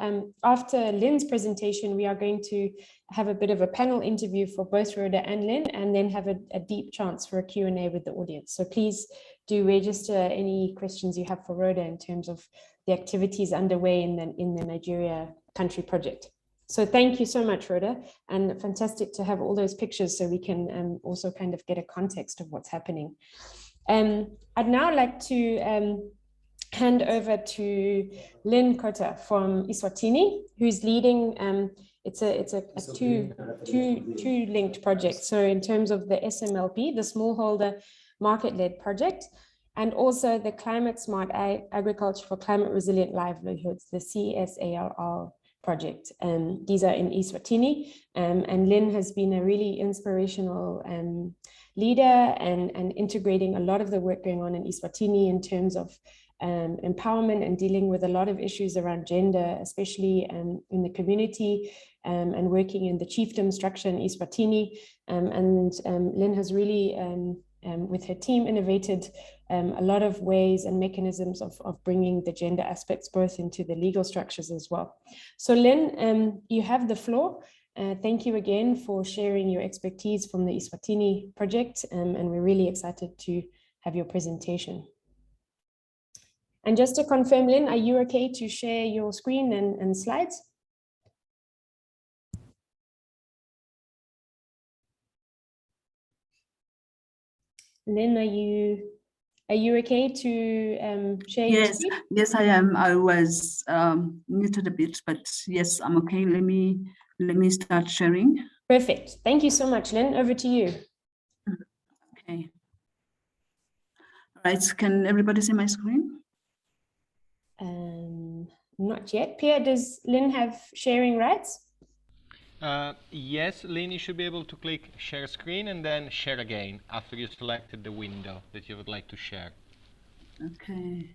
after Lynn's presentation, we are going to have a bit of a panel interview for both Rhoda and Lynn, and then have a deep chance for a Q&A with the audience. So please do register any questions you have for Rhoda in terms of the activities underway in the Nigeria country project. So thank you so much, Rhoda, and fantastic to have all those pictures so we can also kind of get a context of what's happening. I'd now like to hand over to Lynn Kota from eSwatini, who's leading, it's a two linked project. So in terms of the SMLP, the smallholder market-led project, and also the Climate Smart Agriculture for Climate Resilient Livelihoods, the CSARL project. These are in eSwatini, and Lynn has been a really inspirational leader and integrating a lot of the work going on in eSwatini in terms of empowerment and dealing with a lot of issues around gender, especially in the community, and working in the chiefdom structure in eSwatini. Lynn has really, with her team, innovated a lot of ways and mechanisms of bringing the gender aspects both into the legal structures as well. So Lynn, you have the floor. Thank you again for sharing your expertise from the eSwatini project, and we're really excited to have your presentation. And just to confirm, Lynn, are you okay to share your screen and slides? Lynn, are you okay to share your screen? Yes, I am. I was muted a bit, but yes, I'm okay. Let me start sharing. Perfect. Thank you so much, Lynn. Over to you. Okay. All right. Can everybody see my screen? Not yet. Pierre, does Lynn have sharing rights? Yes, Lynn, you should be able to click share screen and then share again after you selected the window that you would like to share. Okay.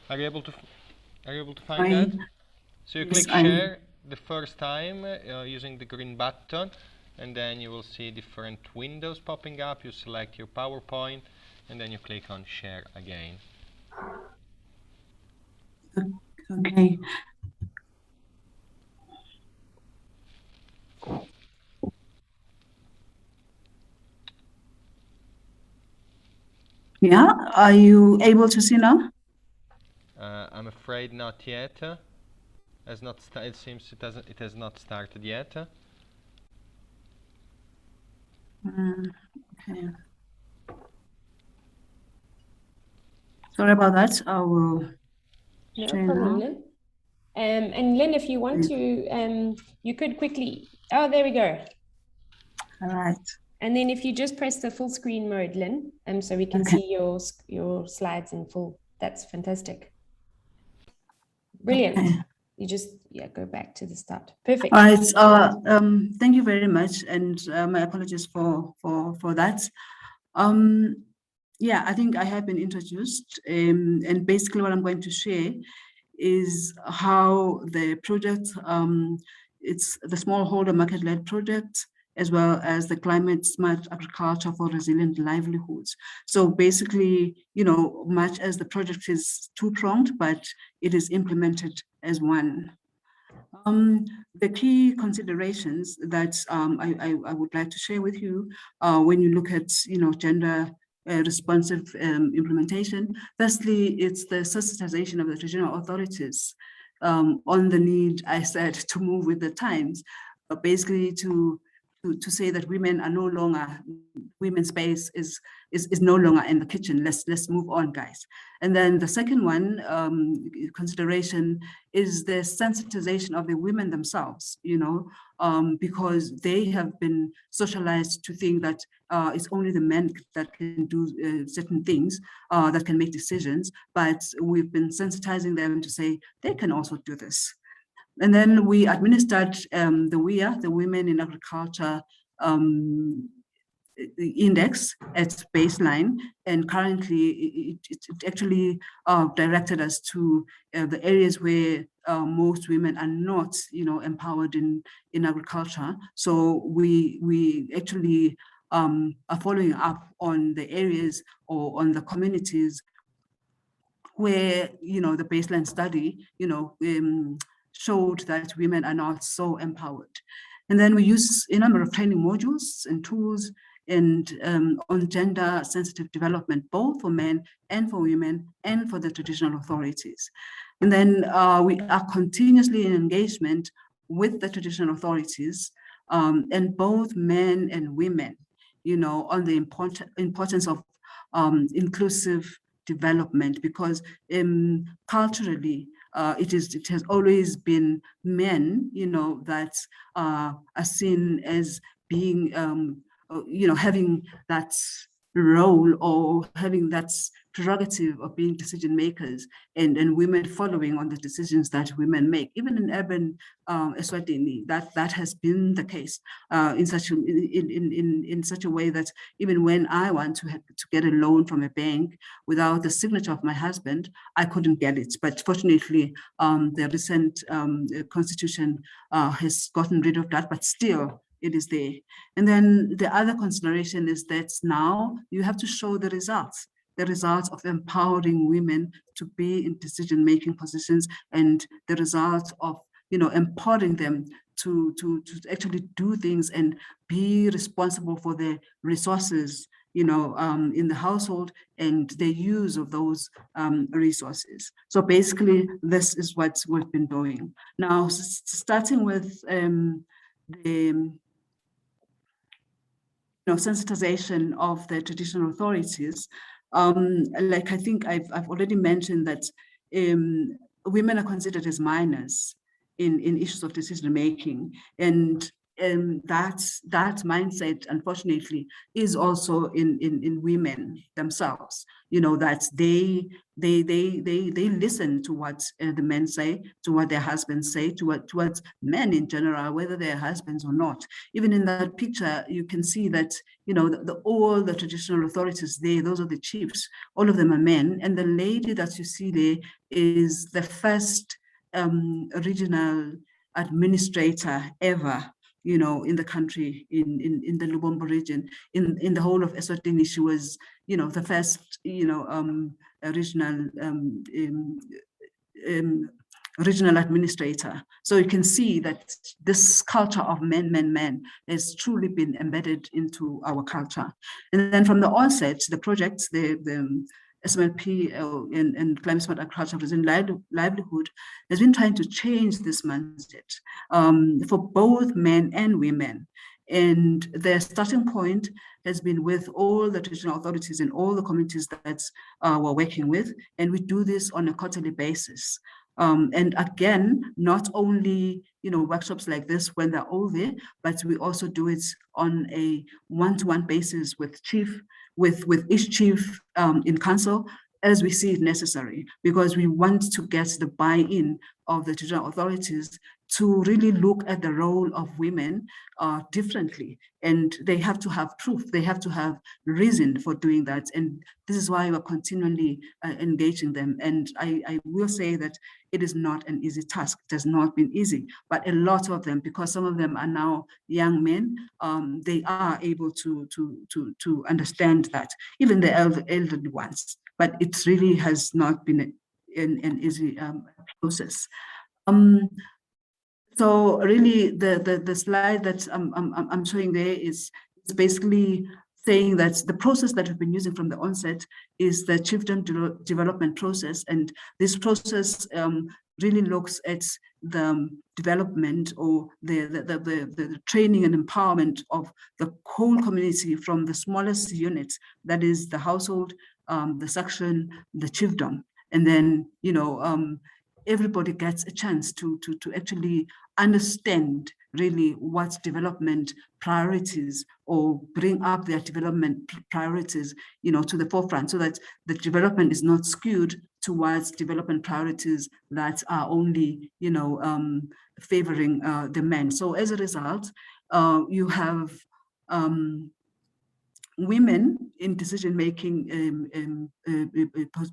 Are you able to find that? So you click share the first time using the green button, and then you will see different windows popping up. You select your PowerPoint, and then you click on share again. Okay. Yeah, are you able to see now? I'm afraid not yet. It seems it has not started yet. Okay. Sorry about that. I will. No problem, Lynn. And Lynn, if you want to, you could quickly. Oh, there we go. All right. And then if you just press the full screen mode, Lynn, so we can see your slides in full. That's fantastic. Brilliant. Okay. You just go back to the start. Perfect. All right. Thank you very much, and my apologies for that. Yeah, I think I have been introduced, and basically what I'm going to share is how the project, it's the smallholder market-led project, as well as the climate smart agriculture for resilient livelihoods. So basically, much as the project is two-pronged, but it is implemented as one. The key considerations that I would like to share with you when you look at, gender responsive implementation. Firstly, it's the sensitization of the regional authorities on the need, I said, to move with the times, basically to say that women are no longer, women's space is no longer in the kitchen. Let's move on, guys. And then the second one consideration is the sensitization of the women themselves, because they have been socialized to think that it's only the men that can do certain things, that can make decisions, but we've been sensitizing them to say they can also do this. And then we administered the WIA, the Women in Agriculture index at baseline, and currently it actually directed us to the areas where most women are not, empowered in agriculture. So we actually are following up on the areas or on the communities where, the baseline study, showed that women are not so empowered. And then we use a number of training modules and tools and on gender sensitive development, both for men and for women and for the traditional authorities. And then we are continuously in engagement with the traditional authorities and both men and women, on the importance of inclusive development, because culturally, it has always been men, that are seen as being, having that role or having that prerogative of being decision makers, and women following on the decisions that women make. Even in urban eSwatini, that has been the case in such a way that even when I want to get a loan from a bank without the signature of my husband, I couldn't get it. But fortunately, the recent constitution has gotten rid of that, but still it is there. And then the other consideration is that now you have to show the results of empowering women to be in decision-making positions, and the results of, empowering them to actually do things and be responsible for the resources, in the household and the use of those resources. So basically, this is what we've been doing. Now, starting with the sensitization of the traditional authorities, like I think I've already mentioned that women are considered as minors in issues of decision making, and that mindset, unfortunately, is also in women themselves. That they listen to what the men say, to what their husbands say, to what men in general, whether they're husbands or not. Even in that picture, you can see that all the traditional authorities there, those are the chiefs. All of them are men, and the lady that you see there is the first regional administrator ever, in the country, in the Lubombo region, in the whole of eSwatini. She was, the first, regional administrator. So you can see that this culture of men has truly been embedded into our culture. And then from the onset, the projects, the SMLP and Climate Smart Agriculture Resilient Livelihood has been trying to change this mindset for both men and women. And their starting point has been with all the traditional authorities and all the communities that we're working with. And we do this on a quarterly basis. And again, not only workshops like this when they're all there, but we also do it on a one-to-one basis with each chief in council as we see it necessary, because we want to get the buy-in of the traditional authorities to really look at the role of women differently. And they have to have proof, they have to have reason for doing that. And this is why we're continually engaging them. And I will say that it is not an easy task. It has not been easy, but a lot of them, because some of them are now young men, they are able to understand that, even the elderly ones. But it really has not been an easy process. So really, the slide that I'm showing there is basically saying that the process that we've been using from the onset is the chiefdom development process, and this process really looks at the development or the training and empowerment of the whole community from the smallest unit, that is the household, the section, the chiefdom, and then everybody gets a chance to actually understand really what development priorities, or bring up their development priorities, to the forefront, so that the development is not skewed towards development priorities that are only, favoring the men. So as a result, you have women in decision-making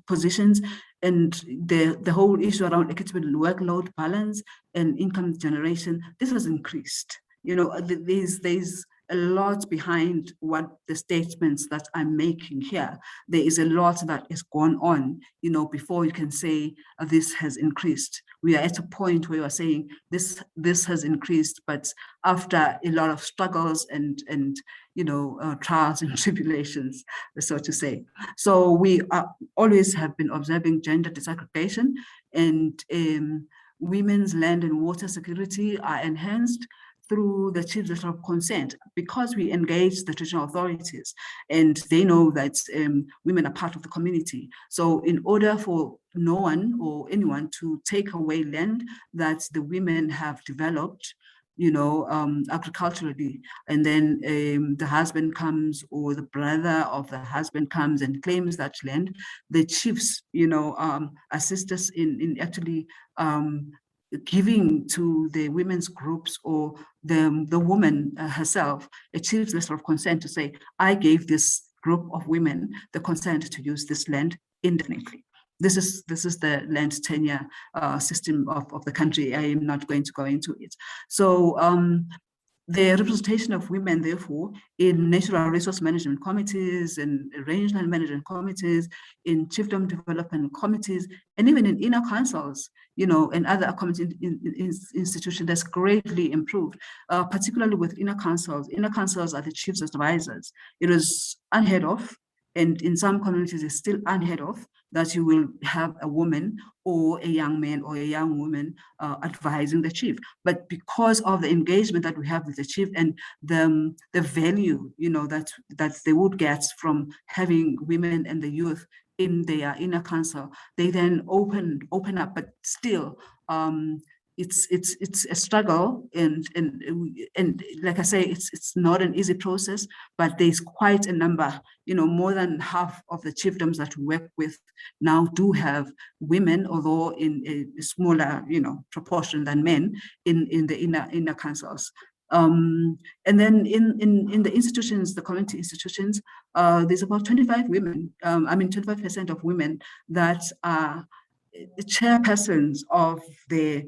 positions, and the whole issue around equitable workload balance and income generation, this has increased. There's a lot behind what the statements that I'm making here. There is a lot that is going on, before you can say this has increased. We are at a point where we are saying this has increased, but after a lot of struggles and trials and tribulations, so to say. So we always have been observing gender disaggregation, and women's land and water security are enhanced through the chief letter of consent, because we engage the traditional authorities and they know that women are part of the community. So in order for no one or anyone to take away land that the women have developed, agriculturally, and then the husband comes, or the brother of the husband comes and claims that land, the chiefs, assist us in actually giving to the women's groups or the woman herself a chief's letter of consent to say, I gave this group of women the consent to use this land indefinitely. This is the land tenure system of the country. I am not going to go into it. So the representation of women, therefore, in natural resource management committees and rangeland management committees, in chiefdom development committees, and even in inner councils, and other community institutions, that's greatly improved, particularly with inner councils. Inner councils are the chief's advisors. It is unheard of, and in some communities it's still unheard of, that you will have a woman or a young man or a young woman advising the chief. But because of the engagement that we have with the chief and the value, that they would get from having women and the youth in their inner council, they then open up, but still it's a struggle, and like I say, it's not an easy process, but there's quite a number, more than half of the chiefdoms that we work with now do have women, although in a smaller, proportion than men in the inner councils. And then in the institutions, the community institutions, there's about 25 women, 25% of women that are chairpersons of the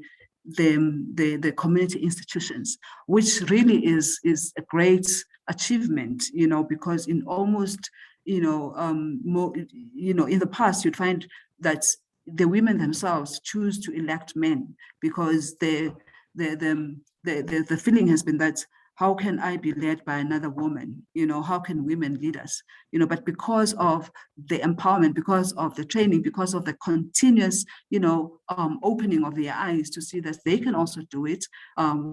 community institutions, which really is a great achievement, because in almost, more, in the past, you'd find that the women themselves choose to elect men, because the feeling has been that, how can I be led by another woman? How can women lead us? But because of the empowerment, because of the training, because of the continuous, opening of their eyes to see that they can also do it,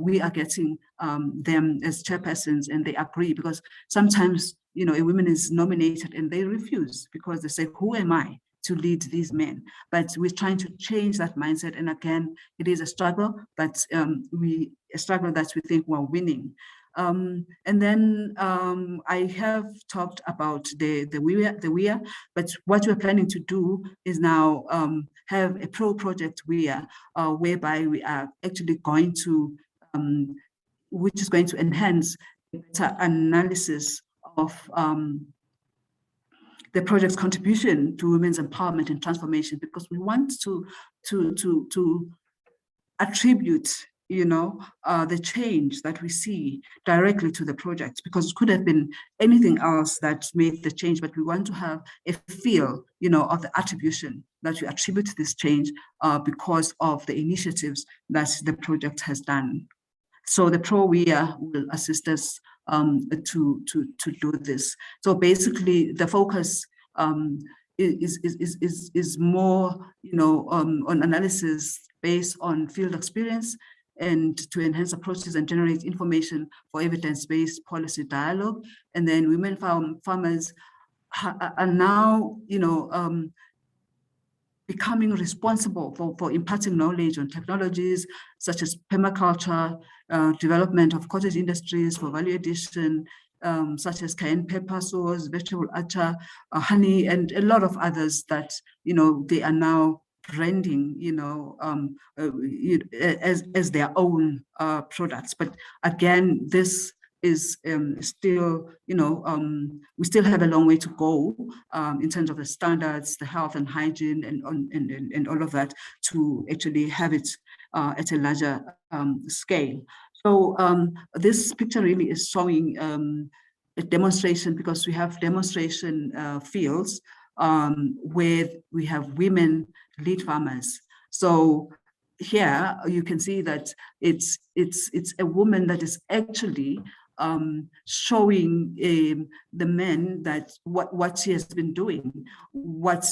we are getting them as chairpersons, and they agree, because sometimes, a woman is nominated and they refuse because they say, who am I to lead these men? But we're trying to change that mindset. And again, it is a struggle, but a struggle that we think we're winning. And then I have talked about the WIA, but what we're planning to do is now have a project WIA, whereby we are actually going to, which is going to enhance better analysis of the project's contribution to women's empowerment and transformation, because we want to attribute, the change that we see directly to the project, because it could have been anything else that made the change, but we want to have a feel, of the attribution that we attribute this change because of the initiatives that the project has done. So the ProWIA will assist us to do this. So basically, the focus is more, on analysis based on field experience and to enhance approaches and generate information for evidence-based policy dialogue. And then women farmers are now, becoming responsible for imparting knowledge on technologies such as permaculture, development of cottage industries for value addition, such as cayenne pepper sauce, vegetable acha, honey, and a lot of others that, they are now branding, as their own products. But again, this is still, we still have a long way to go in terms of the standards, the health and hygiene, and all of that to actually have it at a larger scale. So this picture really is showing a demonstration, because we have demonstration fields where we have women lead farmers. So here you can see that it's a woman that is actually showing the men that what she has been doing, what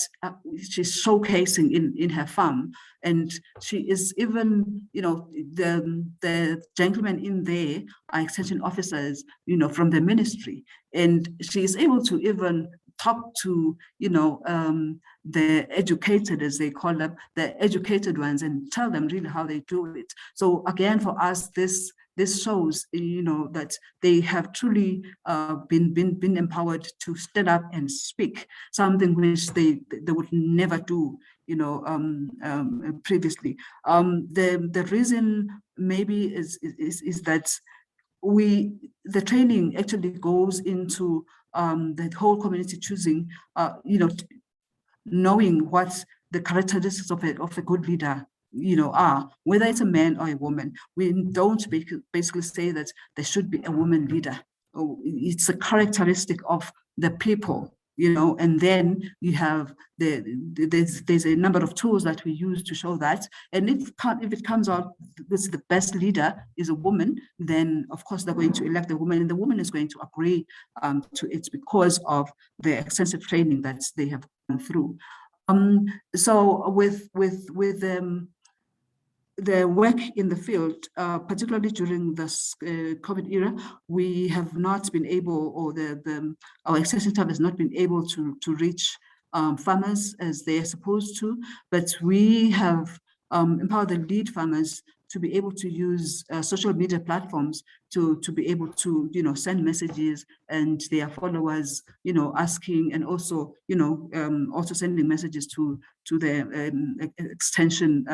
she's showcasing in her farm. And she is even, the gentlemen in there are extension officers, from the ministry. And she is able to even talk to, the educated, as they call them, the educated ones, and tell them really how they do it. So again, for us, this shows, that they have truly been empowered to stand up and speak, something which they would never do, previously. The reason maybe is that the training actually goes into the whole community choosing, knowing what the characteristics of a good leader are, whether it's a man or a woman. We don't basically say that there should be a woman leader. It's a characteristic of the people, and then you have there's a number of tools that we use to show that. And if it comes out that the best leader is a woman, then of course they're going to elect the woman, and the woman is going to agree to it because of the extensive training that they have gone through. So with the work in the field, particularly during this COVID era, we have not been able, or our extension staff has not been able to reach farmers as they are supposed to, but we have empowered the lead farmers to be able to use social media platforms to be able to, send messages, and their followers, asking, and also, also sending messages to the extension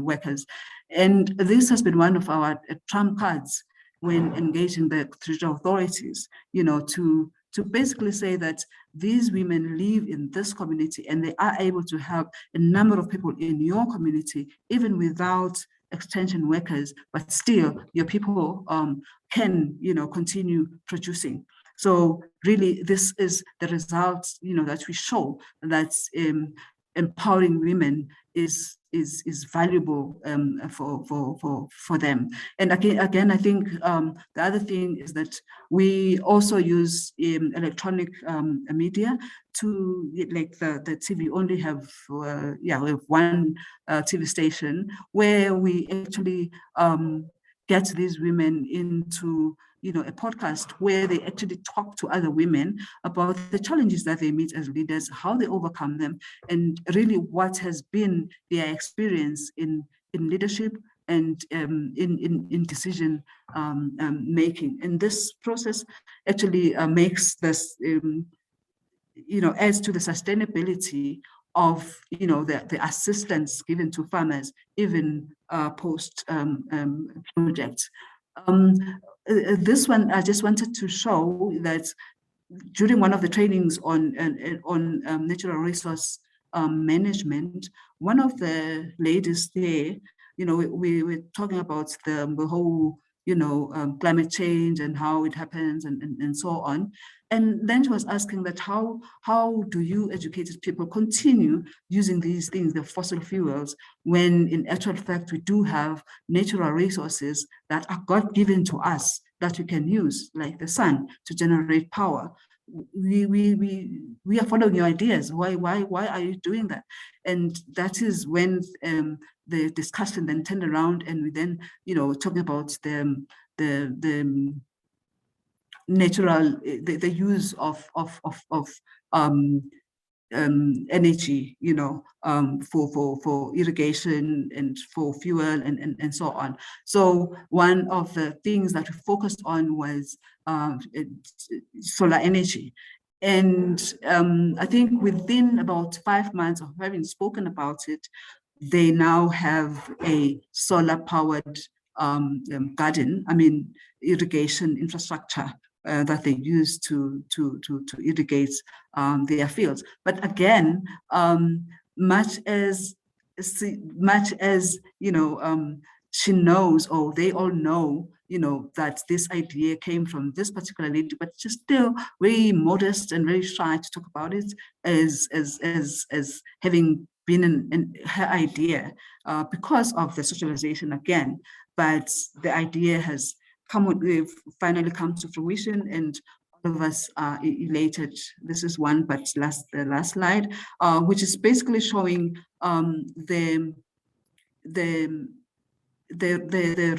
workers. And this has been one of our trump cards when engaging the territorial authorities, to basically say that these women live in this community and they are able to help a number of people in your community, even without extension workers, but still your people can, continue producing. So really, this is the results, that we show that empowering women is valuable for them. And again, I think the other thing is that we also use electronic media to, like the TV only have we have one TV station where we actually get these women into a podcast where they actually talk to other women about the challenges that they meet as leaders, how they overcome them, and really what has been their experience in leadership and in decision making. And this process actually makes this, adds to the sustainability of the assistance given to farmers, even post projects. This one, I just wanted to show that during one of the trainings on natural resource management, one of the ladies there, we were talking about the whole climate change and how it happens and so on. And then she was asking that how do you educated people continue using these things, the fossil fuels, when in actual fact we do have natural resources that are God-given to us that we can use, like the sun, to generate power. We are following your ideas. Why are you doing that? And that is when the discussion then turned around, and we then talking about the natural the use of energy, for irrigation and for fuel and so on. So one of the things that we focused on was solar energy. And I think within about 5 months of having spoken about it, they now have a solar powered garden, irrigation infrastructure that they use to irrigate their fields. But again, much as she knows, or they all know, that this idea came from this particular lady, but she's still very modest and very shy to talk about it as having been in her idea because of the socialization again. But the idea has finally come to fruition, and all of us are elated. This is one, but the last slide, which is basically showing the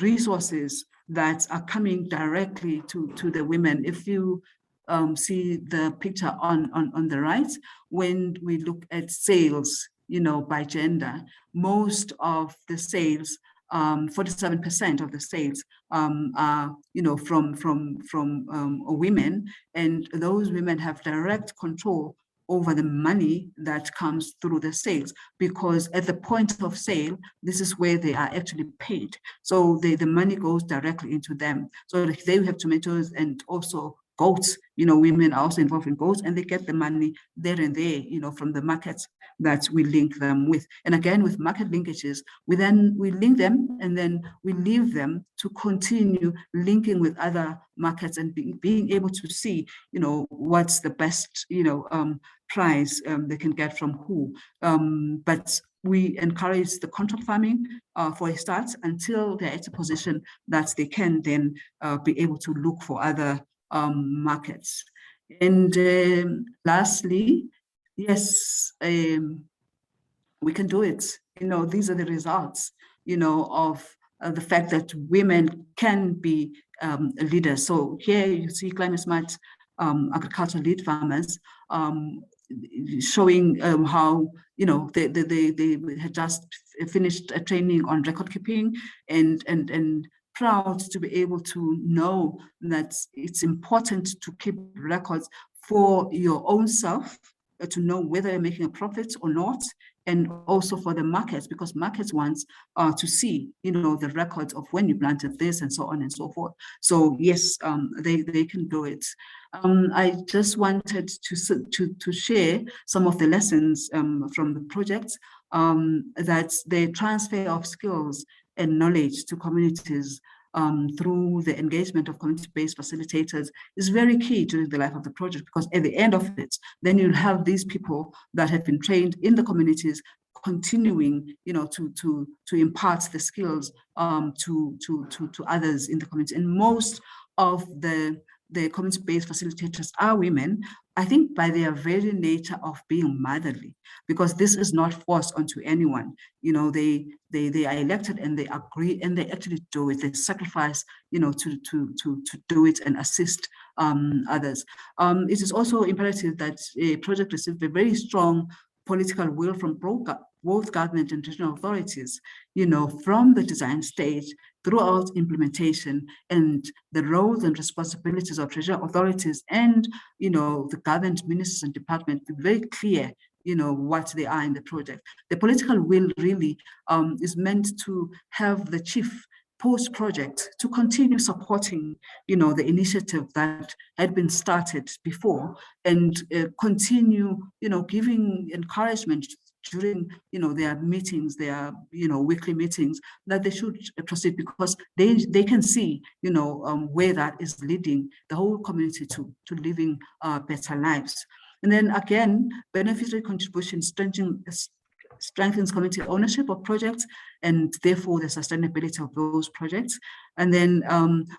resources that are coming directly to the women. If you see the picture on the right, when we look at sales, by gender, most of the sales, 47% of the sales are, from women, and those women have direct control over the money that comes through the sales, because at the point of sale, this is where they are actually paid. So the money goes directly into them. So if they have tomatoes and also goats, women are also involved in goats, and they get the money there and there, from the markets that we link them with. And again, with market linkages, we link them, and then we leave them to continue linking with other markets and being able to see, what's the best, price they can get from who. But we encourage the contract farming for a start until they're at a position that they can then be able to look for other markets. And lastly, yes, we can do it. These are the results, of the fact that women can be leaders. So here you see climate smart agriculture lead farmers showing how, they had just finished a training on record keeping, and proud to be able to know that it's important to keep records for your own self, to know whether you're making a profit or not, and also for the markets, because markets want to see, the records of when you planted this and so on and so forth. So yes, they can do it. I just wanted to share some of the lessons from the project, that the transfer of skills and knowledge to communities through the engagement of community-based facilitators is very key during the life of the project, because at the end of it, then you'll have these people that have been trained in the communities continuing, to impart the skills to others in the community. And most of the community-based facilitators are women, I think by their very nature of being motherly, because this is not forced onto anyone. They are elected and they agree and they actually do it. They sacrifice, to do it and assist others. It is also imperative that a project receive a very strong political will from both government and regional authorities, from the design stage throughout implementation, and the roles and responsibilities of regional authorities and, the government ministers and departments be very clear, what they are in the project. The political will really is meant to have the chief post-project to continue supporting, the initiative that had been started before, and continue, giving encouragement during, their meetings, their, weekly meetings, that they should proceed, because they can see, where that is leading the whole community to living better lives. And then again, beneficiary contribution strengthens community ownership of projects, and therefore the sustainability of those projects. And then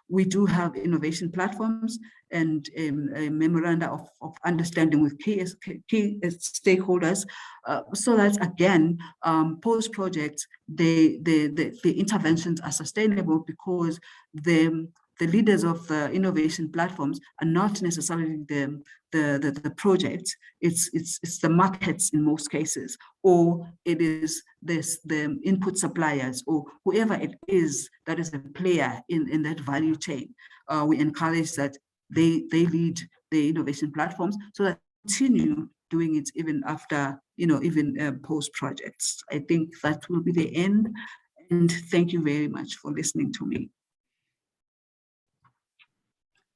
we do have innovation platforms and a memoranda of understanding with key stakeholders, so that again, post-project, the interventions are sustainable, because the leaders of the innovation platforms are not necessarily the project, it's the markets in most cases, or it is the input suppliers, or whoever it is that is a player in that value chain. We encourage that they lead the innovation platforms, so that continue doing it even after, even post projects. I think that will be the end. And thank you very much for listening to me.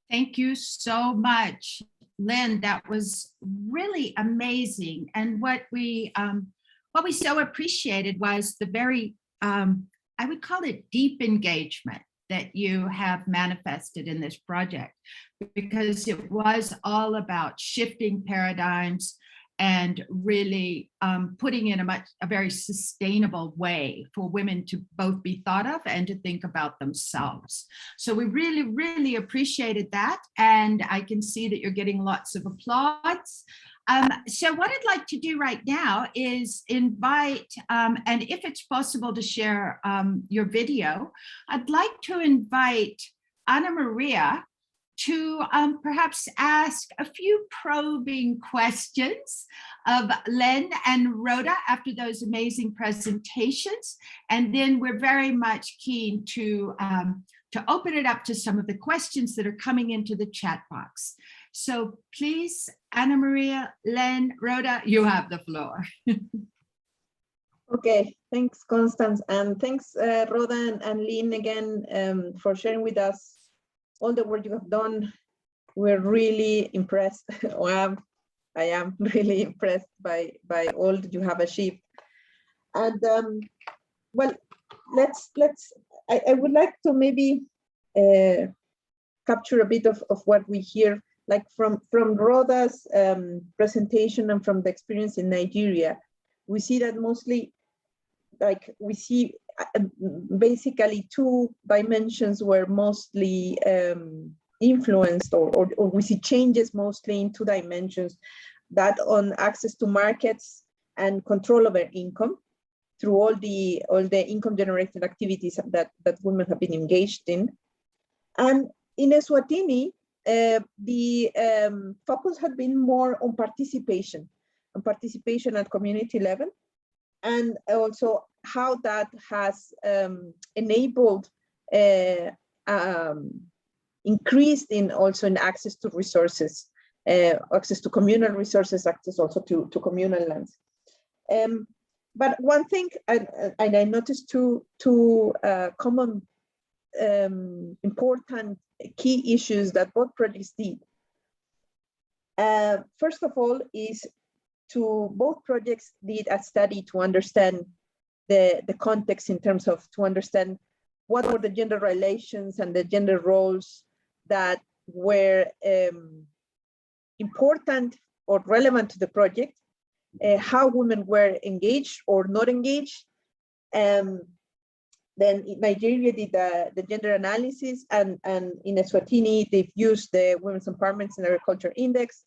Thank you so much, Lynn. That was really amazing. And what we so appreciated was the very, I would call it deep engagement that you have manifested in this project, because it was all about shifting paradigms and really putting in a very sustainable way for women to both be thought of and to think about themselves. So we really, really appreciated that. And I can see that you're getting lots of applause. So what I'd like to do right now is invite, and if it's possible to share your video, I'd like to invite Ana Maria to perhaps ask a few probing questions of Lynn and Rhoda after those amazing presentations. And then we're very much keen to open it up to some of the questions that are coming into the chat box. So please, Ana Maria, Lynn, Rhoda, you have the floor. Okay, thanks, Constance. And thanks, Rhoda and Lynn, again, for sharing with us all the work you have done. We're really impressed. I am really impressed by all that you have achieved. And well, I would like to maybe capture a bit of what we hear, like from Rhoda's presentation and from the experience in Nigeria. We see that mostly, like we see basically two dimensions were mostly influenced, or we see changes mostly in two dimensions, that on access to markets and control over income through all the income generated activities that women have been engaged in. And in eSwatini, the focus had been more on participation at community level, and also how that has enabled increased in also in access to resources, access to communal resources, access also to communal lands. But one thing, and I noticed two common important key issues that both projects did. First of all, is both projects did a study to understand the context, in terms of to understand what were the gender relations and the gender roles that were important or relevant to the project, how women were engaged or not engaged. Then Nigeria did the gender analysis, and in eSwatini they've used the Women's Empowerment in Agriculture Index,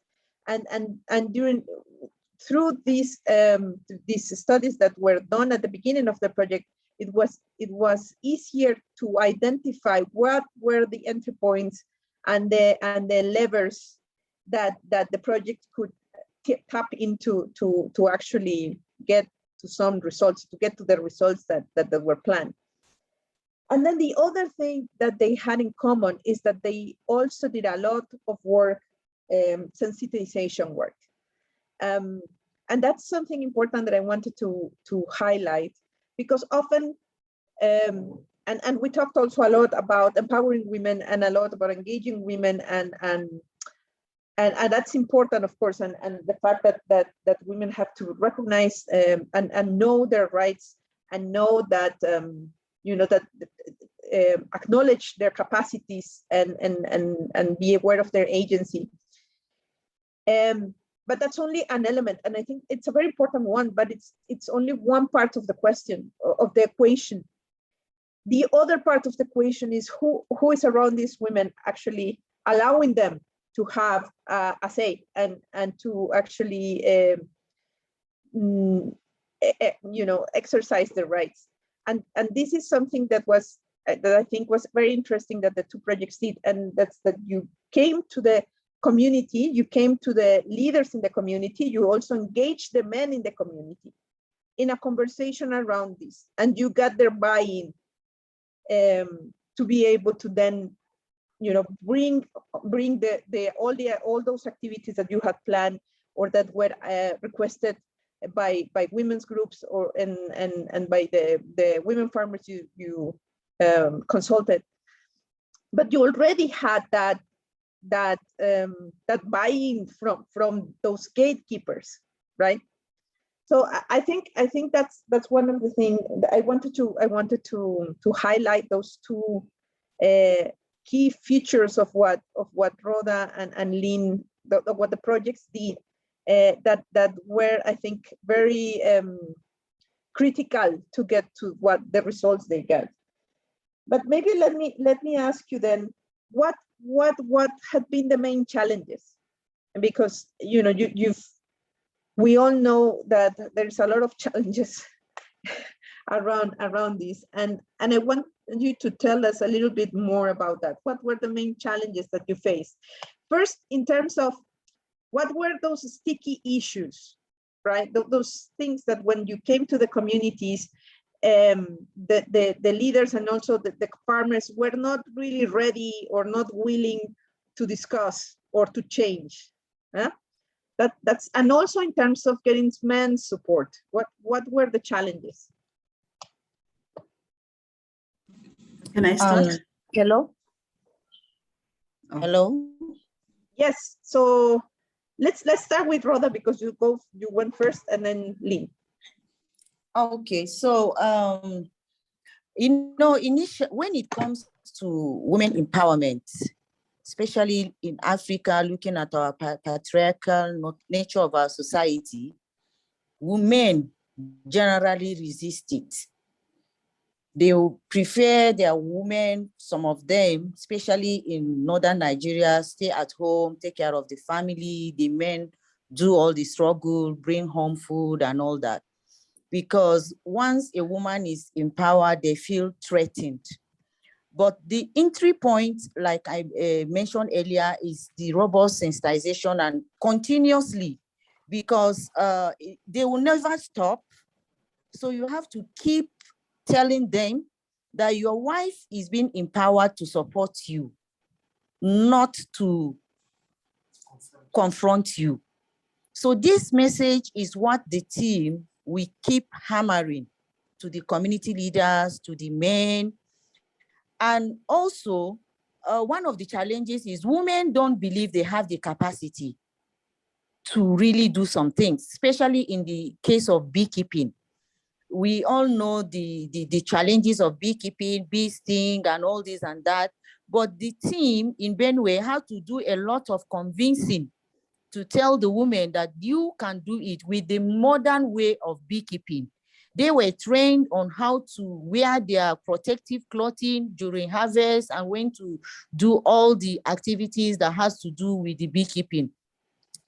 and through these studies that were done at the beginning of the project, it was easier to identify what were the entry points and the levers that the project could tap into to actually get to some results, to get to the results that were planned. And then the other thing that they had in common is that they also did a lot of work, sensitization work. And that's something important that I wanted to highlight, because often, and we talked also a lot about empowering women and a lot about engaging women and and that's important, of course, and the fact that women have to recognize and know their rights, and know that that acknowledge their capacities and be aware of their agency. But that's only an element, and I think it's a very important one, but it's only one part of the question, of the equation. The other part of the equation is who is around these women, actually allowing them to have a say and to actually exercise their rights. And this is something that I think was very interesting that the two projects did, and that's that you came to the community, you came to the leaders in the community, you also engaged the men in the community in a conversation around this, and you got their buy-in to be able to then bring all those activities that you had planned or that were requested by women's groups and by the women farmers you consulted. But you already had that buy-in from those gatekeepers, right? So I think that's one of the things I wanted to highlight, those two key features of what Rhoda and Lynn, what the projects did, that were, I think, very critical to get to what the results they get. But maybe let me ask you then, what had been the main challenges? Because we all know that there's a lot of challenges around this, and I want you to tell us a little bit more about that. What were the main challenges that you faced? First, in terms of what were those sticky issues, right? Those things that when you came to the communities, the leaders and also the farmers were not really ready or not willing to discuss or to change. Huh? That's, and also in terms of getting men's support, what were the challenges? Can I start? Hello? Oh. Hello? Yes, so let's start with Rhoda, because you went first, and then Lynn. Okay, so when it comes to women empowerment, especially in Africa, looking at our patriarchal nature of our society, women generally resist it. They will prefer their women, some of them, especially in northern Nigeria, stay at home, take care of the family. The men do all the struggle, bring home food and all that. Because once a woman is empowered, they feel threatened. But the entry point, like I mentioned earlier, is the robust sensitization and continuously, because they will never stop. So you have to keep telling them that your wife is being empowered to support you, not to confront you. So this message is what the team, we keep hammering to the community leaders, to the men. And also, one of the challenges is women don't believe they have the capacity to really do some things, especially in the case of beekeeping. We all know the challenges of beekeeping, bee sting, and all this and that. But the team in Benue had to do a lot of convincing to tell the women that you can do it with the modern way of beekeeping. They were trained on how to wear their protective clothing during harvest and when to do all the activities that has to do with the beekeeping.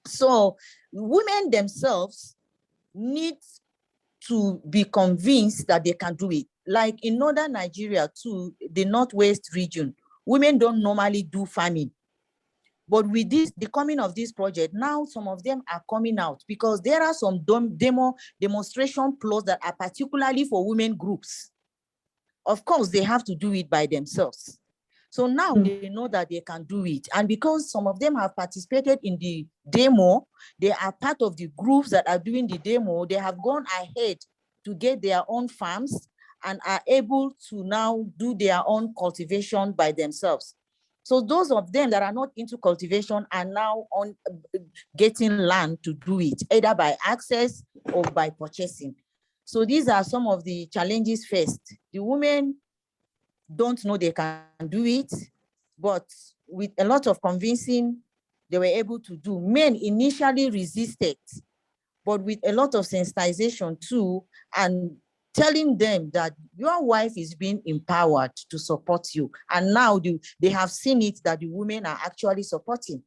So women themselves need to be convinced that they can do it. Like in northern Nigeria too, the northwest region, women don't normally do farming. But with this, the coming of this project, now some of them are coming out because there are some demonstration plots that are particularly for women groups. Of course, they have to do it by themselves. So now they know that they can do it. And because some of them have participated in the demo, they are part of the groups that are doing the demo, they have gone ahead to get their own farms and are able to now do their own cultivation by themselves. So those of them that are not into cultivation are now on getting land to do it, either by access or by purchasing. So these are some of the challenges faced. The women don't know they can do it, but with a lot of convincing, they were able to do. Men initially resisted, but with a lot of sensitization too, and telling them that your wife is being empowered to support you. And now they have seen it that the women are actually supporting.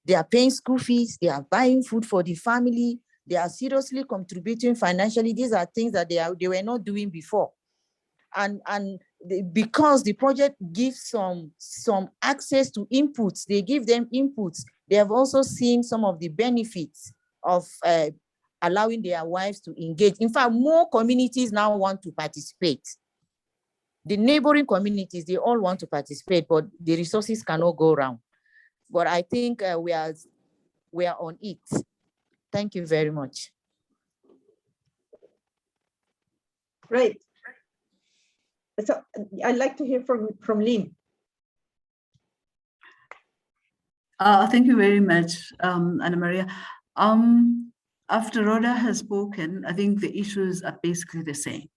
They are paying school fees, they are buying food for the family, they are seriously contributing financially. These are things that they were not doing before. Because the project gives some access to inputs, they give them inputs. They have also seen some of the benefits of allowing their wives to engage. In fact, more communities now want to participate. The neighboring communities, they all want to participate, but the resources cannot go around. But I think we are on it. Thank you very much. Great. So I'd like to hear from Lynn. Thank you very much, Anna Maria. After Rhoda has spoken, I think the issues are basically the same,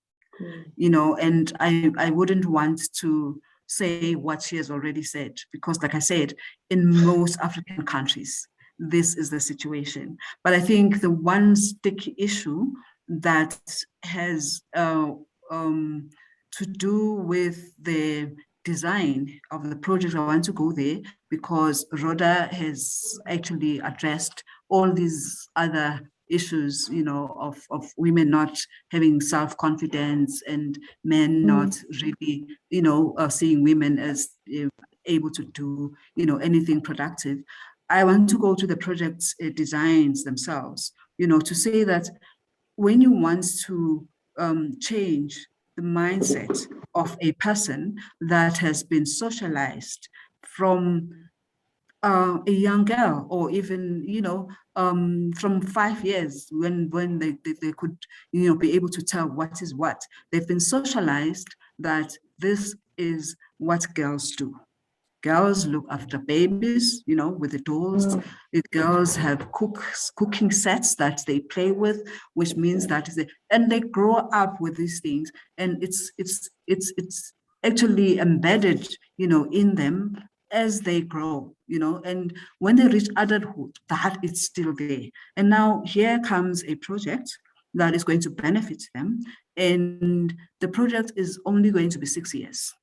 you know, and I wouldn't want to say what she has already said, because like I said, in most African countries, this is the situation. But I think the one sticky issue that has to do with the design of the project, I want to go there because Rhoda has actually addressed all these other issues, you know, of women not having self-confidence and men not really, you know, seeing women as able to do, you know, anything productive. I want to go to the project designs themselves, you know, to say that when you want to change the mindset of a person that has been socialized from a young girl, or even, you know, from 5 years when they could, you know, be able to tell what is what. They've been socialized that this is what girls do. Girls look after babies, you know, with the dolls. Girls have cooking sets that they play with, which means that and they grow up with these things, and it's actually embedded, you know, in them as they grow, you know, and when they reach adulthood, that is still there. And now here comes a project that is going to benefit them, and the project is only going to be 6 years.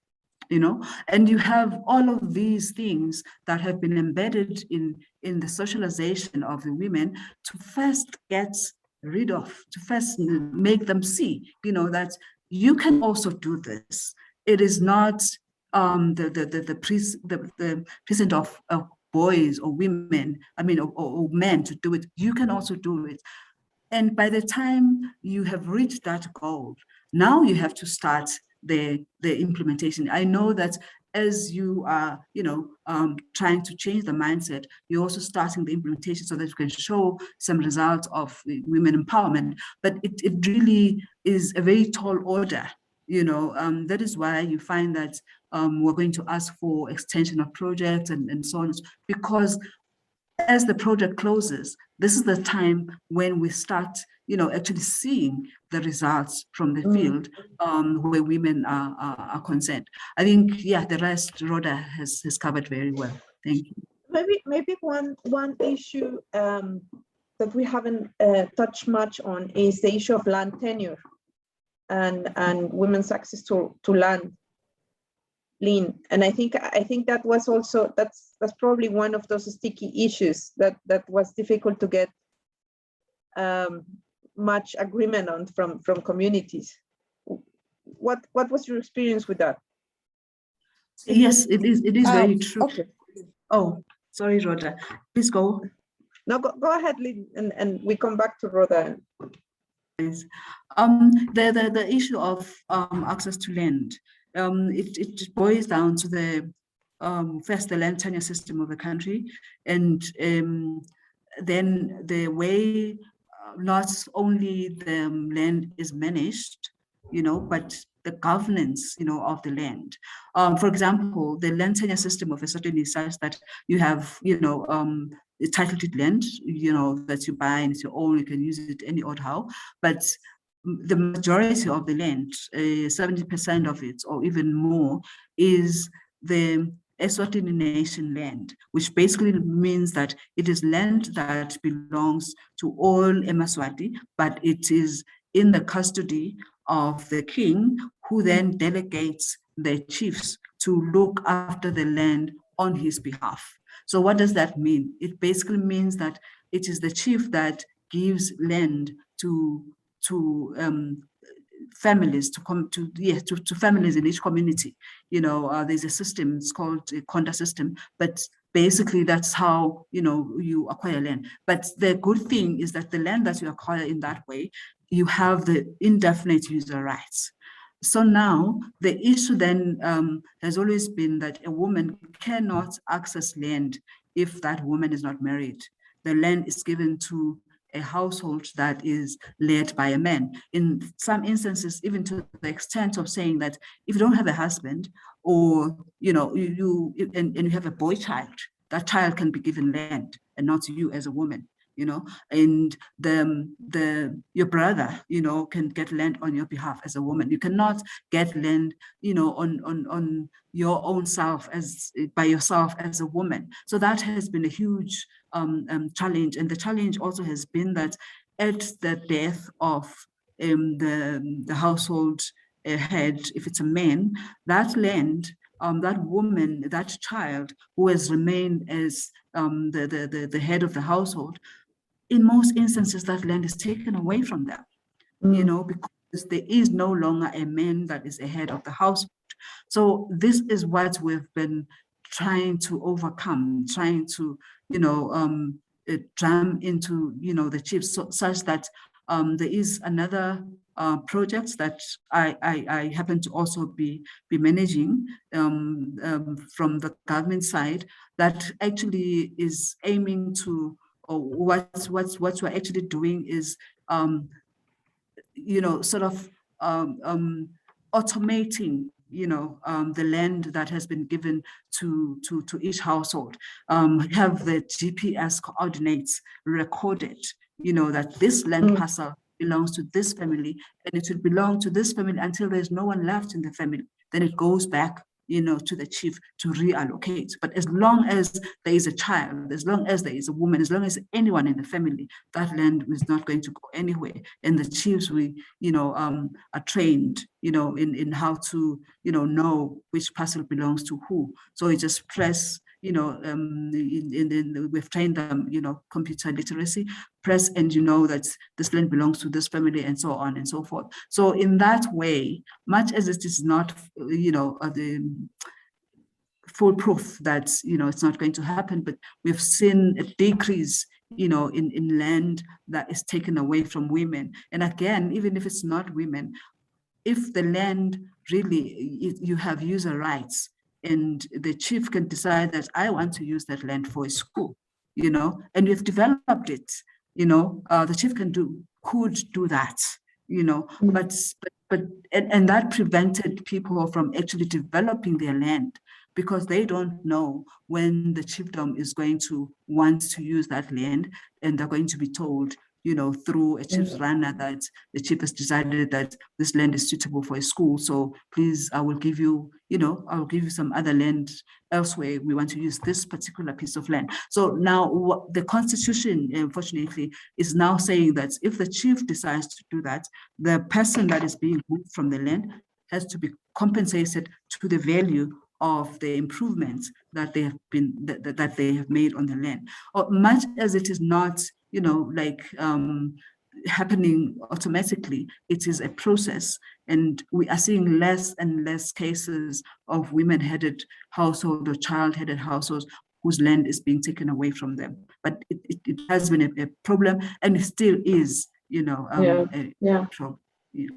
You know, and you have all of these things that have been embedded in the socialization of the women to first get rid of, to first make them see, you know, that you can also do this. It is not the present of boys or women, I mean, or men to do it. You can also do it. And by the time you have reached that goal, now you have to start the implementation. I know that as you are, you know, trying to change the mindset, you're also starting the implementation so that you can show some results of women empowerment. But it really is a very tall order, you know. That is why you find that we're going to ask for extension of projects and so on, because as the project closes, this is the time when we start, you know, actually seeing the results from the field where women are concerned. I think, yeah, the rest Rhoda has covered very well. Thank you. Maybe one issue that we haven't touched much on is the issue of land tenure and women's access to land. Lynn, and I think that was also that's probably one of those sticky issues that was difficult to get much agreement on from communities. What was your experience with that? Yes, it is very true. Okay. Oh, sorry, Rhoda. Please go. No, go ahead, Lynn, and we come back to Rhoda. The issue of access to land. It boils down to the first the land tenure system of the country, and then the way not only the land is managed, you know, but the governance, you know, of the land. For example, the land tenure system of eSwatini is such that you have, title to land, that you buy and it's your own, you can use it any odd how, but the majority of the land, 70% of it or even more, is the eSwatini nation land, which basically means that it is land that belongs to all eMaSwati, but it is in the custody of the king, who then delegates the chiefs to look after the land on his behalf. So what does that mean? It basically means that it is the chief that gives land to families, to families in each community. There's a system, it's called a Kota system, but basically that's how you acquire land. But the good thing is that the land that you acquire in that way, you have the indefinite user rights. So now the issue then has always been that a woman cannot access land if that woman is not married. The land is given to a household that is led by a man. In some instances, even to the extent of saying that if you don't have a husband, or and you have a boy child, that child can be given land and not you as a woman. And your brother, can get land on your behalf as a woman. You cannot get land, on your own self by yourself as a woman. So that has been a huge challenge. And the challenge also has been that at the death of the household head, if it's a man, that land, that woman, that child who has remained as the head of the household, in most instances, that land is taken away from them, because there is no longer a man that is a head of the household. So this is what we've been trying to overcome, trying to, jam into, the chiefs, such that there is another project that I happen to also be managing from the government side, that actually is aiming to, what we're actually doing is, sort of automating, the land that has been given to each household, have the GPS coordinates recorded, that this land parcel belongs to this family, and it will belong to this family until there's no one left in the family. Then it goes back, to the chief to reallocate. But as long as there is a child, as long as there is a woman, as long as anyone in the family, that land is not going to go anywhere. And the chiefs, are trained, in how to, know which parcel belongs to who. So you just press, we've trained them, computer literacy, press, and that this land belongs to this family, and so on and so forth. So in that way, much as it is not, the foolproof that, it's not going to happen, but we've seen a decrease, in land that is taken away from women. And again, even if it's not women, if the land really, you have user rights, and the chief can decide that I want to use that land for a school, and we've developed it, the chief could do that, but that prevented people from actually developing their land, because they don't know when the chiefdom is going to want to use that land, and they're going to be told, through a chief's runner, that the chief has decided that this land is suitable for a school. So please, I will give you, some other land elsewhere. We want to use this particular piece of land. So now the Constitution, unfortunately, is now saying that if the chief decides to do that, the person that is being moved from the land has to be compensated to the value of the improvements that they have been that they have made on the land. Or much as it is not, happening automatically, it is a process, and we are seeing less and less cases of women-headed household or child-headed households whose land is being taken away from them. But it has been a problem, and it still is, a problem. Yeah.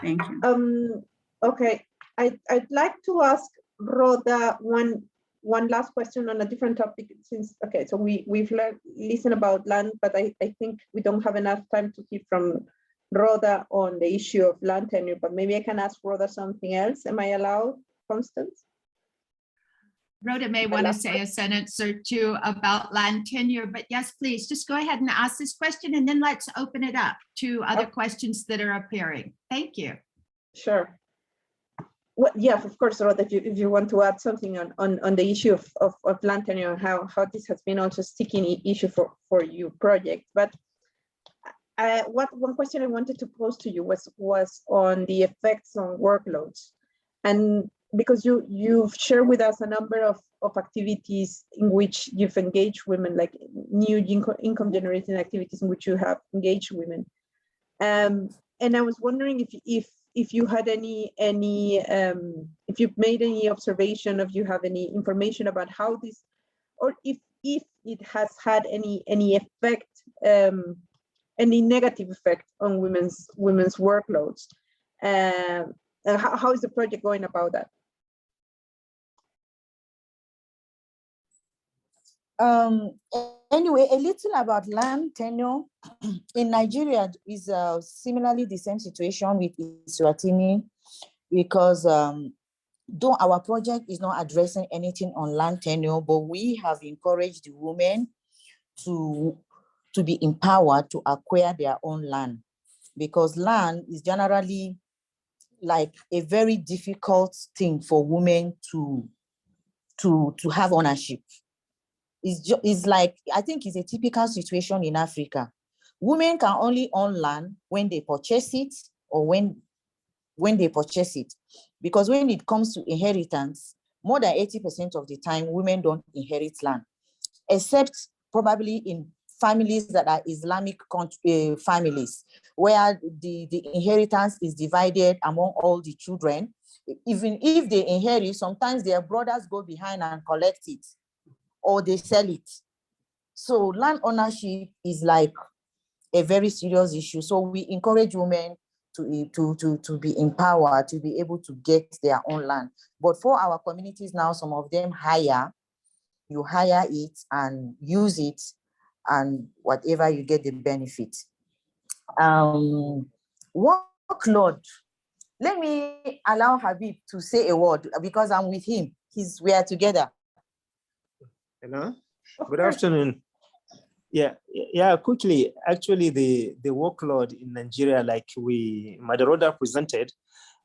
Thank you. Okay, I'd like to ask Rhoda one last question on a different topic, since, okay, so we've listened about land, but I think we don't have enough time to hear from Rhoda on the issue of land tenure, but maybe I can ask Rhoda something else. Am I allowed Constance? Rhoda may want to say a sentence or two about land tenure, but yes, please just go ahead and ask this question and then let's open it up to other questions that are appearing. Thank you. Sure. Well, yeah, of course, Rhoda, if you want to add something on the issue of land tenure, how this has been also a sticky issue for your project. But one question I wanted to pose to you was on the effects on workloads. And because you've shared with us a number of activities in which you've engaged women, like new income generating activities in which you have engaged women. And I was wondering if you had if you've made any observation, if you have any information about how this, or if it has had any effect, any negative effect on women's workloads. How is the project going about that? Anyway, a little about land tenure. In Nigeria is similarly the same situation with eSwatini, because though our project is not addressing anything on land tenure, but we have encouraged the women to be empowered to acquire their own land, because land is generally like a very difficult thing for women to have ownership. It's like, I think it's a typical situation in Africa. Women can only own land when they purchase it, or when they purchase it. Because when it comes to inheritance, more than 80% of the time, women don't inherit land, except probably in families that are Islamic families, where the inheritance is divided among all the children. Even if they inherit, sometimes their brothers go behind and collect it, or they sell it. So land ownership is like a very serious issue. So we encourage women to be empowered, to be able to get their own land. But for our communities now, some of them you hire it and use it, and whatever you get the benefit. Workload. Let me allow Habib to say a word, because I'm with him. We are together. Hello, good afternoon. Yeah, quickly, actually the workload in Nigeria, like Madam Rhoda presented,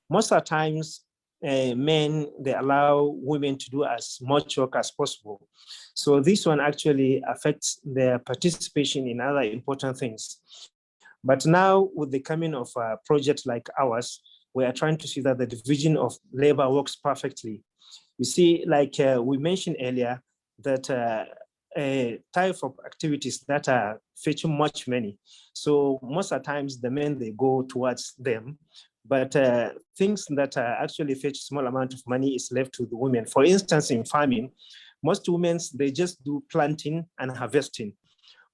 most of the times men, they allow women to do as much work as possible. So this one actually affects their participation in other important things. But now with the coming of a project like ours, we are trying to see that the division of labor works perfectly. You see, like we mentioned earlier, that type of activities that are fetching much money. So most of the times the men, they go towards them, but things that actually fetch small amount of money is left to the women. For instance, in farming, most women, they just do planting and harvesting.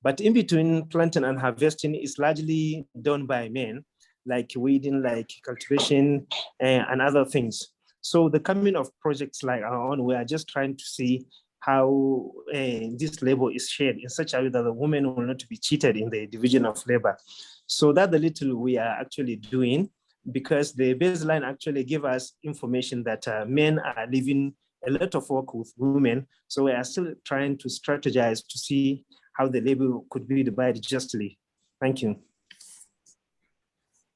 But in between planting and harvesting is largely done by men, like weeding, like cultivation, and other things. So the coming of projects like our own, we are just trying to see how this labor is shared in such a way that the women will not be cheated in the division of labor. So that's the little we are actually doing, because the baseline actually give us information that men are leaving a lot of work with women. So we are still trying to strategize to see how the labor could be divided justly. Thank you.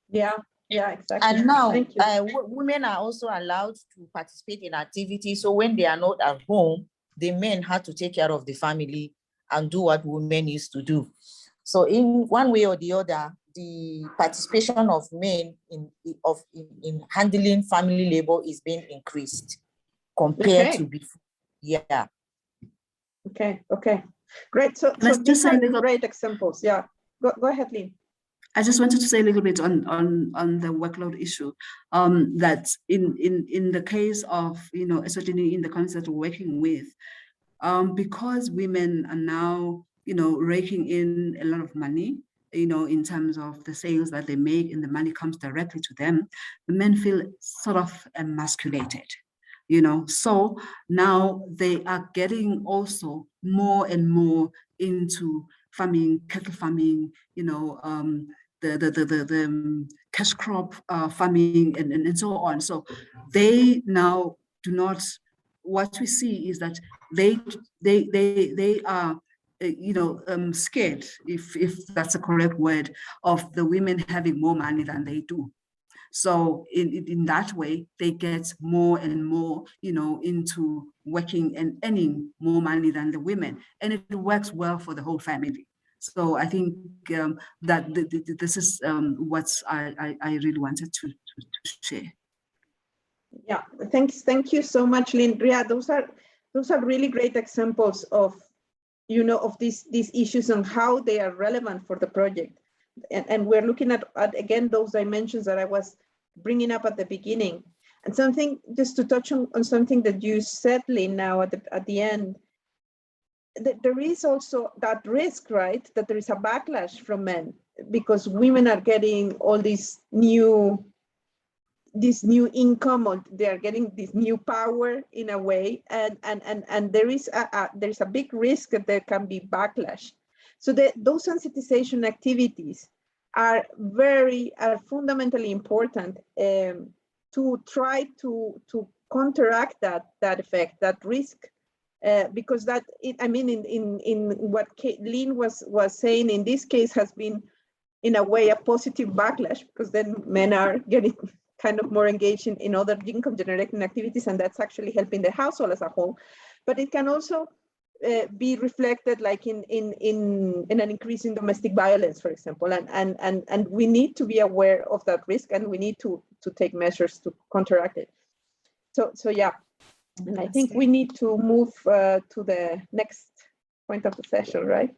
Yeah, exactly. And now women are also allowed to participate in activities. So when they are not at home, the men had to take care of the family and do what women used to do. So in one way or the other, the participation of men in handling family labor is being increased compared to before. Yeah. Okay. Great. So these are great examples. Yeah. Go ahead, Lynn. I just wanted to say a little bit on the workload issue. That in the case of eSwatini, in the countries that we're working with, because women are now raking in a lot of money, in terms of the sales that they make, and the money comes directly to them, the men feel sort of emasculated. So now they are getting also more and more into farming, cattle farming, the cash crop farming, and so on. So they now do not. What we see is that they are scared, if that's a correct word, of the women having more money than they do. So in that way, they get more and more, into working and earning more money than the women, and it works well for the whole family. So I think that this is what I really wanted to share. Yeah, thank you so much, Lynn. Yeah, those are really great examples of of these issues and how they are relevant for the project. And we're looking at again those dimensions that I was bringing up at the beginning. And something, just to touch on something that you said, Lynn, now at the end, that there is also that risk, right? That there is a backlash from men because women are getting all this new income, or they are getting this new power in a way, and there is there's a big risk that there can be backlash. So those sensitization activities are fundamentally important to try to counteract that effect, that risk, because in what Lynn was saying, in this case has been in a way a positive backlash, because then men are getting kind of more engaged in other income generating activities, and that's actually helping the household as a whole. But it can also be reflected like in an increase in domestic violence, for example, and we need to be aware of that risk, and we need to take measures to counteract it. So yeah, and I think we need to move to the next point of the session, right?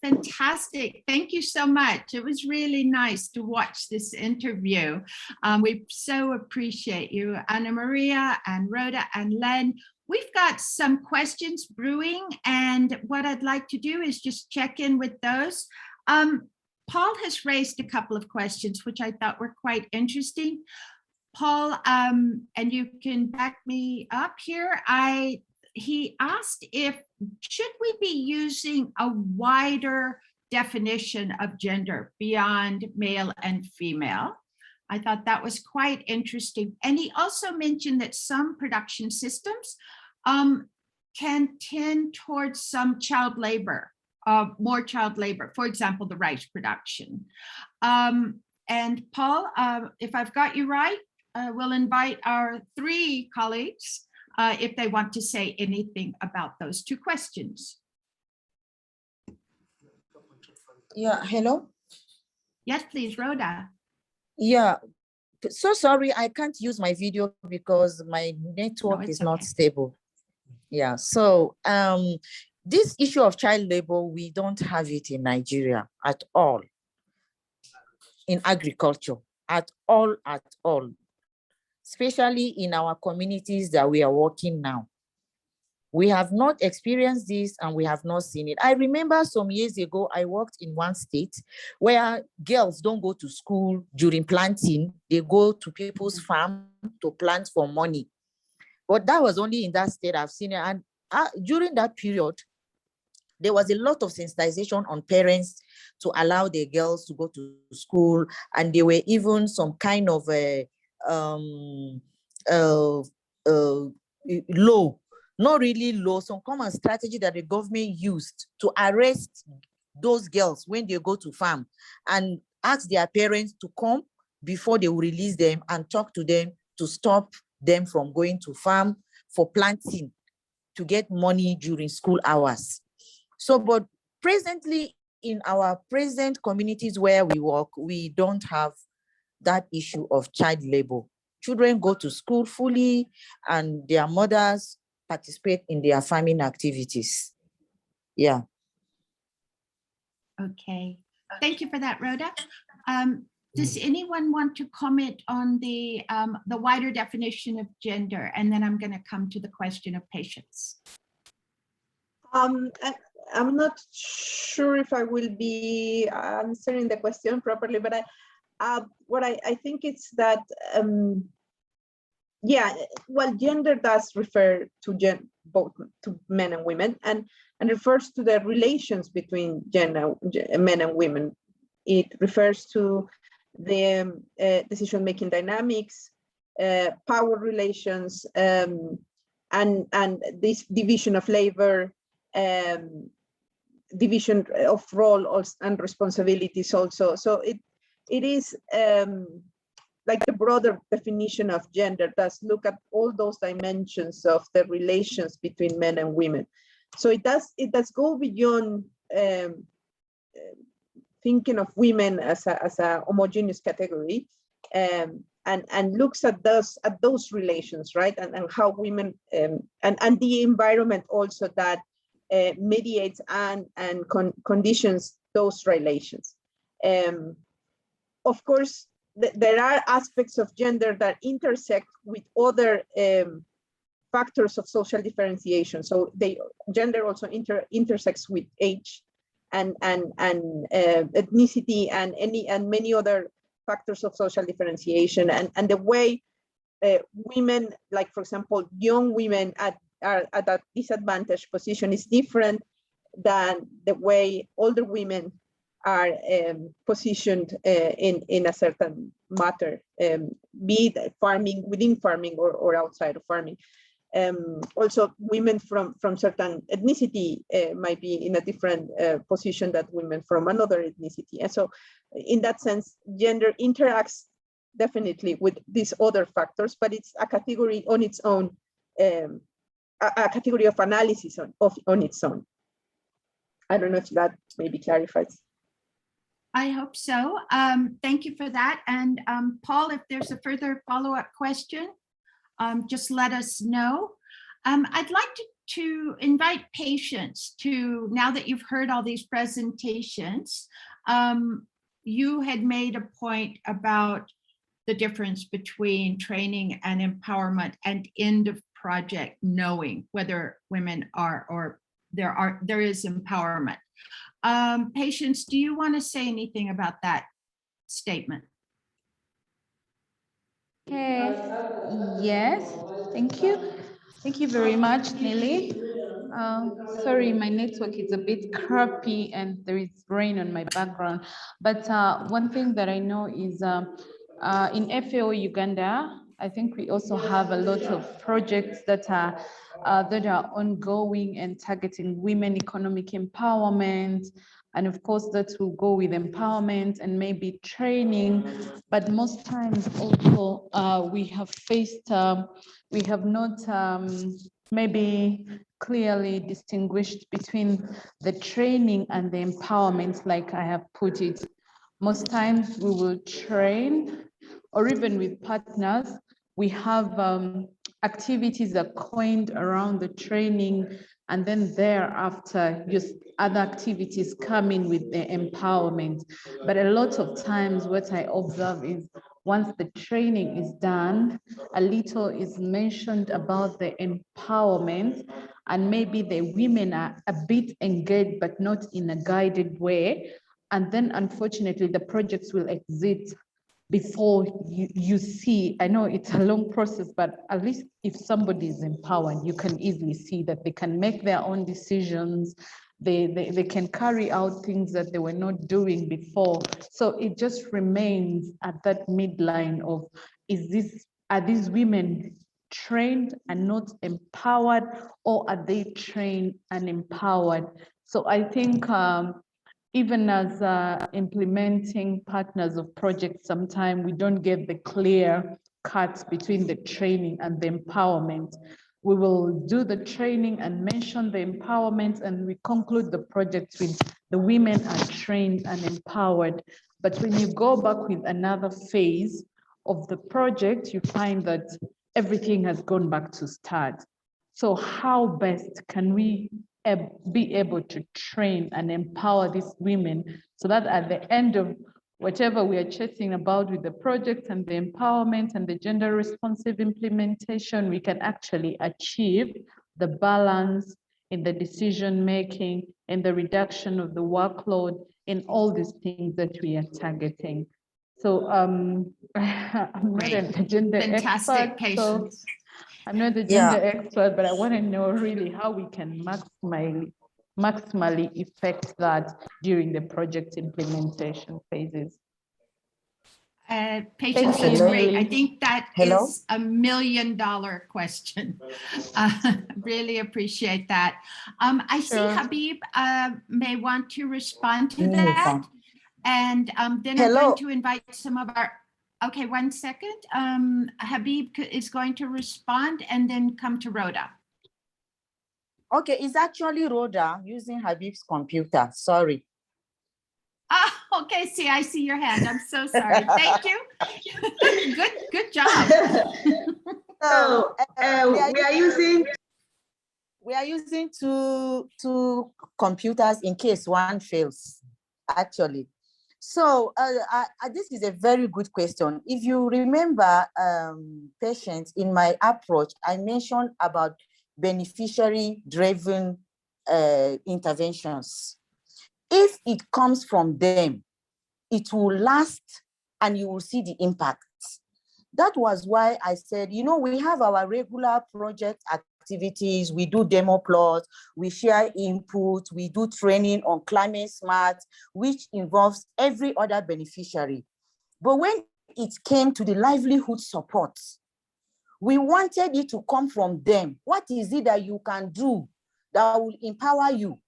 Fantastic. Thank you so much. It was really nice to watch this interview. We so appreciate you, Ana Maria and Rhoda and Lynn. We've got some questions brewing, and what I'd like to do is just check in with those. Paul has raised a couple of questions, which I thought were quite interesting. Paul, and you can back me up here. He asked should we be using a wider definition of gender beyond male and female? I thought that was quite interesting. And he also mentioned that some production systems can tend towards some child labor, more child labor, for example, the rice production. And Paul, if I've got you right, we'll invite our three colleagues if they want to say anything about those two questions. Yeah, hello? Yes, please, Rhoda. Yeah, so sorry, I can't use my video because my network is not stable. Yeah, so this issue of child labor, we don't have it in Nigeria at all, in agriculture, at all, especially in our communities that we are working now. We have not experienced this and we have not seen it. I remember some years ago, I worked in one state where girls don't go to school during planting. They go to people's farm to plant for money. But that was only in that state I've seen it. And during that period, there was a lot of sensitization on parents to allow their girls to go to school. And there were even some kind of law, not really law, some common strategy that the government used to arrest those girls when they go to farm and ask their parents to come before they will release them and talk to them to stop them from going to farm for planting to get money during school hours. So, but presently in our present communities where we work, we don't have that issue of child labor. Children go to school fully and their mothers participate in their farming activities. Yeah. Okay, thank you for that, Rhoda. Does anyone want to comment on the wider definition of gender? And then I'm going to come to the question of patience. I'm not sure if I will be answering the question properly, but what I think it's that, yeah, well, gender does refer to both to men and women, and refers to the relations between men and women. It refers to the decision-making dynamics. power relations, and this division of labor, division of role and responsibilities also. So it is like the broader definition of gender does look at all those dimensions of the relations between men and women. So it does go beyond thinking of women as a homogeneous category, and looks at those relations, right? And how women and the environment also that mediates and conditions those relations. Of course, there are aspects of gender that intersect with other factors of social differentiation. So gender also intersects with age and ethnicity and many other factors of social differentiation, and the way women, like for example, young women are at a disadvantaged position is different than the way older women are positioned in a certain matter, be it farming, within farming, or outside of farming. Also, women from certain ethnicity might be in a different position than women from another ethnicity. And so in that sense, gender interacts definitely with these other factors, but it's a category on its own, a category of analysis on its own. I don't know if that maybe clarifies. I hope so. Thank you for that. And Paul, if there's a further follow-up question, just let us know. I'd like to invite patients to, now that you've heard all these presentations, you had made a point about the difference between training and empowerment and end of project knowing whether women are or there is empowerment. Patience, do you want to say anything about that statement? Okay, yes, thank you. Thank you very much, Nelly. Sorry, my network is a bit crappy and there is rain on my background. But one thing that I know is in FAO Uganda, I think we also have a lot of projects that are ongoing and targeting women economic empowerment. And of course, that will go with empowerment and maybe training. But most times also we have faced, we have not maybe clearly distinguished between the training and the empowerment, like I have put it. Most times we will train, or even with partners, we have activities that coined around the training, and then thereafter, other activities come in with the empowerment. But a lot of times what I observe is once the training is done, a little is mentioned about the empowerment, and maybe the women are a bit engaged, but not in a guided way. And then unfortunately, the projects will exit before you see. I know it's a long process, but at least if somebody is empowered, you can easily see that they can make their own decisions. They can carry out things that they were not doing before. So it just remains at that midline of, are these women trained and not empowered, or are they trained and empowered? So I think even as implementing partners of projects, sometimes we don't get the clear cut between the training and the empowerment. We will do the training and mention the empowerment, and we conclude the project with the women are trained and empowered. But when you go back with another phase of the project, you find that everything has gone back to start. So how best can we be able to train and empower these women so that at the end of whatever we are chatting about with the project and the empowerment and the gender responsive implementation, we can actually achieve the balance in the decision making and the reduction of the workload in all these things that we are targeting. So I'm not a gender expert, so I'm not a gender expert, but I want to know really how we can maximally effect that during the project implementation phases. Patience, Thank that's you, great. I Lily. think that Hello? is $1 million question. Really appreciate that. I see Sure. Habib may want to respond to Mm, that. fine. And then I'm Hello. going to invite some of our, okay, 1 second. Habib is going to respond and then come to Rhoda. Okay, it's actually Rhoda using Habib's computer. Sorry. Oh, okay. See, I see your hand. I'm so sorry. Thank you. Good job. So, we are using using two computers in case one fails, actually. So this is a very good question. If you remember, patients, in my approach, I mentioned about beneficiary-driven interventions. If it comes from them, it will last and you will see the impact. That was why I said, you know, we have our regular project activities, we do demo plots, we share input, we do training on climate smart, which involves every other beneficiary. But when it came to the livelihood support, we wanted it to come from them. What is it that you can do that will empower you?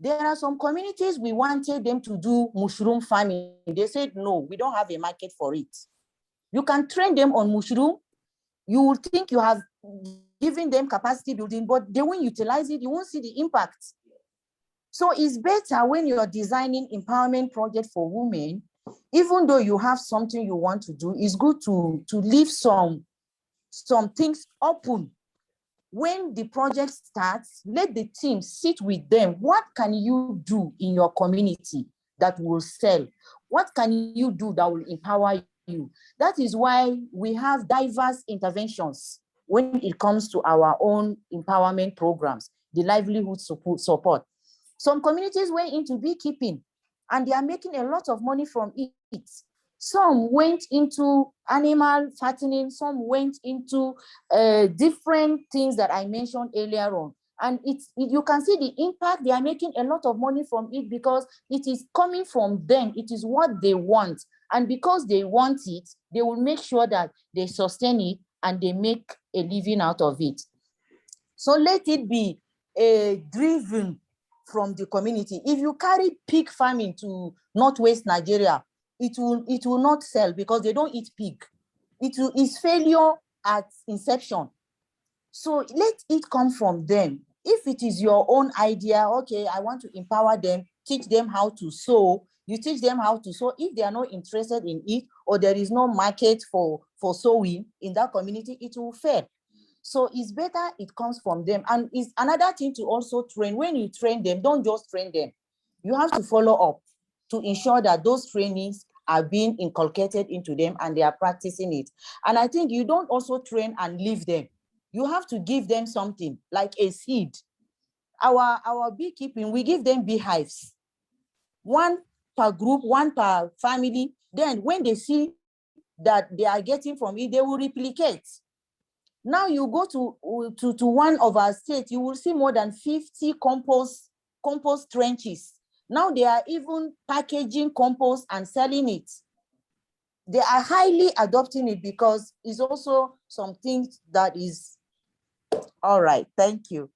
There are some communities we wanted them to do mushroom farming. They said, no, we don't have a market for it. You can train them on mushroom. You will think you have given them capacity building, but they won't utilize it. You won't see the impact. So it's better when you're designing empowerment project for women, even though you have something you want to do, it's good to leave some things open. When the project starts, let the team sit with them. What can you do in your community that will sell? What can you do that will empower you? That is why we have diverse interventions when it comes to our own empowerment programs, the livelihood support. Some communities went into beekeeping and they are making a lot of money from it. Some went into animal fattening, some went into different things that I mentioned earlier on. And you can see the impact. They are making a lot of money from it because it is coming from them. It is what they want. And because they want it, they will make sure that they sustain it and they make a living out of it. So let it be driven from the community. If you carry pig farming to Northwest Nigeria, it will not sell because they don't eat pig. It's failure at inception. So let it come from them. If it is your own idea, okay, I want to empower them, teach them how to sew. You teach them how to sew. If they are not interested in it, or there is no market for sewing in that community, it will fail. So it's better it comes from them. And it's another thing to also train. When you train them, don't just train them. You have to follow up to ensure that those trainings are being inculcated into them and they are practicing it. And I think you don't also train and leave them. You have to give them something like a seed. Our beekeeping, we give them beehives. One per group, one per family. Then when they see that they are getting from it, they will replicate. Now you go to one of our states, you will see more than 50 compost trenches. Now they are even packaging compost and selling it. They are highly adopting it because it's also something that is all right. Thank you.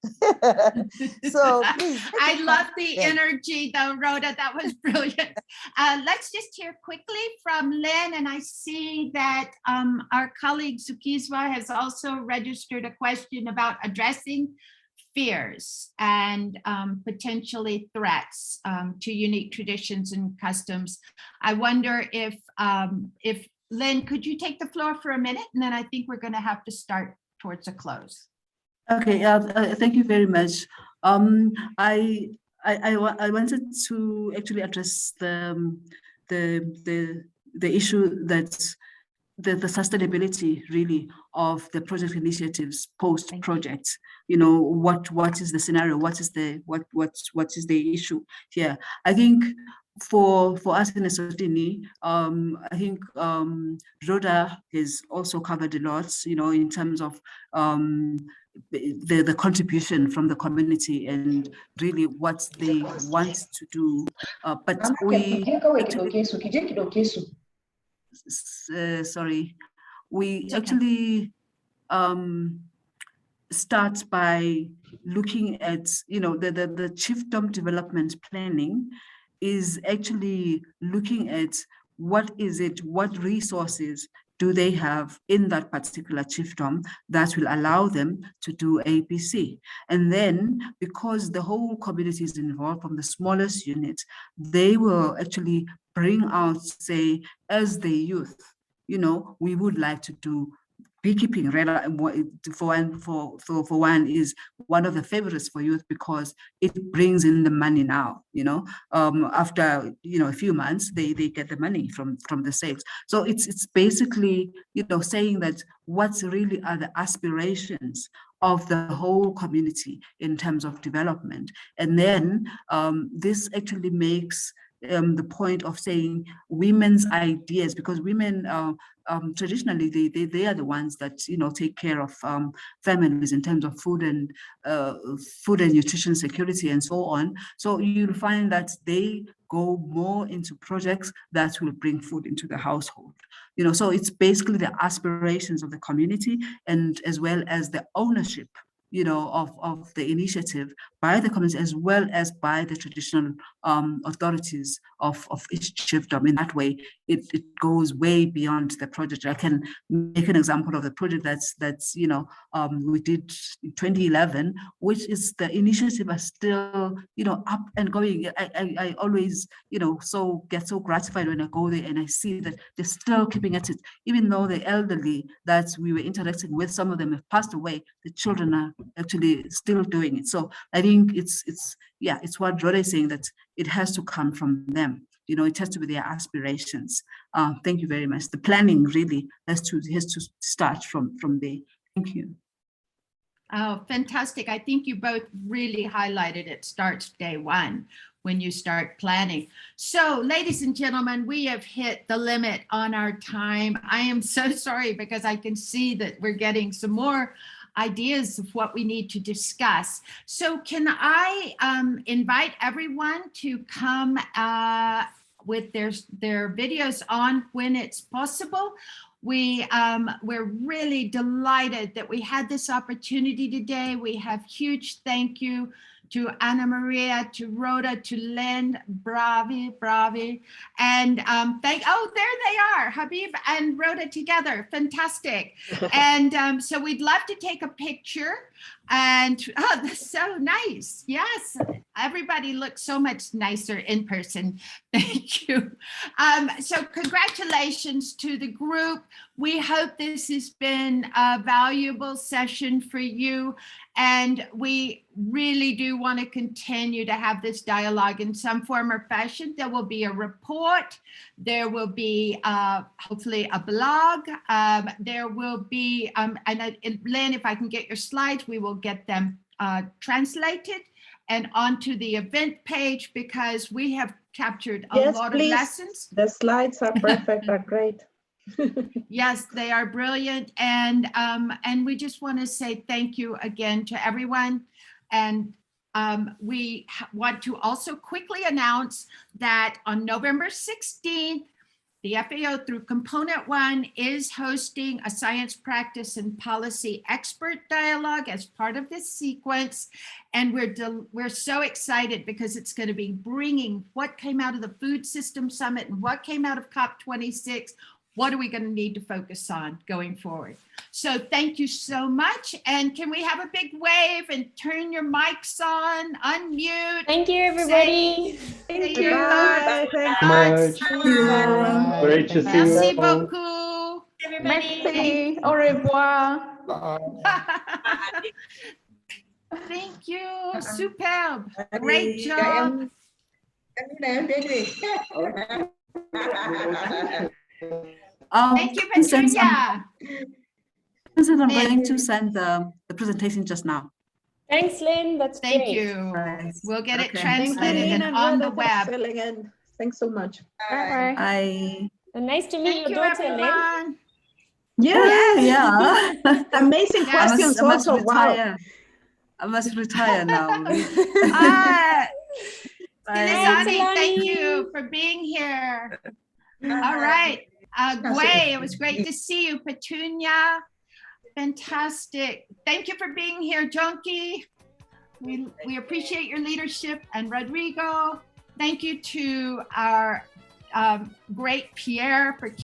So please. I love the energy though, Rhoda. That was brilliant. Let's just hear quickly from Lynn. And I see that our colleague Zukizwa has also registered a question about addressing fears and potentially threats to unique traditions and customs. I wonder if Lynn, could you take the floor for a minute? And then I think we're going to have to start towards a close. Okay, thank you very much. I wanted to actually address the issue that the sustainability really of the project initiatives post project. You know, what is the scenario? What is the issue here? I think for us in eSwatini, I think Rhoda has also covered a lot, you know, in terms of the contribution from the community and really what they want to do. But we actually, sorry, we It's okay. actually start by looking at, the chiefdom development planning is actually looking at what resources do they have in that particular chiefdom that will allow them to do ABC. And then, because the whole community is involved from the smallest unit, they will actually bring out, say, as the youth, we would like to do beekeeping. For one is one of the favorites for youth because it brings in the money now. After a few months, they get the money from the sales. So it's basically saying that what's really are the aspirations of the whole community in terms of development, and then this actually makes the point of saying women's ideas, because women traditionally they are the ones that take care of families in terms of food and nutrition security and so on. So you'll find that they go more into projects that will bring food into the household. So it's basically the aspirations of the community, and as well as the ownership of the initiative by the community, as well as by the traditional authorities of each chiefdom. In that way, it goes way beyond the project. I can make an example of the project that's we did in 2011, which is the initiative are still up and going. I always get so gratified when I go there and I see that they're still keeping at it, even though the elderly that we were interacting with, some of them have passed away. The children are actually still doing it. So I think it's what Rhoda is saying, that it has to come from them. It has to be their aspirations. Thank you very much. The planning really has to start from there. Thank you. Oh, fantastic. I think you both really highlighted it starts day one when you start planning. So, ladies and gentlemen, we have hit the limit on our time. I am so sorry, because I can see that we're getting some more ideas of what we need to discuss. So can I invite everyone to come with their videos on when it's possible? We're really delighted that we had this opportunity today. We have huge thank you to Anna Maria, to Rhoda, to Lynn, bravi. And there they are, Habib and Rhoda together, fantastic. And so we'd love to take a picture. And that's so nice. Yes, everybody looks so much nicer in person. Thank you. So congratulations to the group. We hope this has been a valuable session for you. And we really do want to continue to have this dialogue in some form or fashion. There will be a report. There will be hopefully a blog. There will be, Lynn, if I can get your slides, we will get them translated and onto the event page, because we have captured a lot of lessons. The slides are perfect, are great. Yes, they are brilliant. And we just want to say thank you again to everyone. And we want to also quickly announce that on November 16th, the FAO through Component 1 is hosting a science practice and policy expert dialogue as part of this sequence. And we're so excited, because it's going to be bringing what came out of the Food System Summit and what came out of COP26. What are we going to need to focus on going forward? So thank you so much. And can we have a big wave and turn your mics on, unmute? Thank you, everybody. Thank you. Bye. Thank you. Great to see you. Merci beaucoup. Merci. Au revoir. Thank you. Superb. Great job. Thank you, Petunia. I'm going to send the presentation just now. Thanks, Lynn. That's Thank great. you. We'll get it Thank translated you, and on the web. Thanks so much. Bye. I And nice to meet Thank your you, daughter, Lynn. everyone. yeah. Amazing questions I must also. retire. Wow. I must retire now. Silizani, thank you for being here. All right. Gway, it was great to see you. Petunia, fantastic. Thank you for being here, Jonky. We appreciate your leadership. And Rodrigo, thank you to our great Pierre for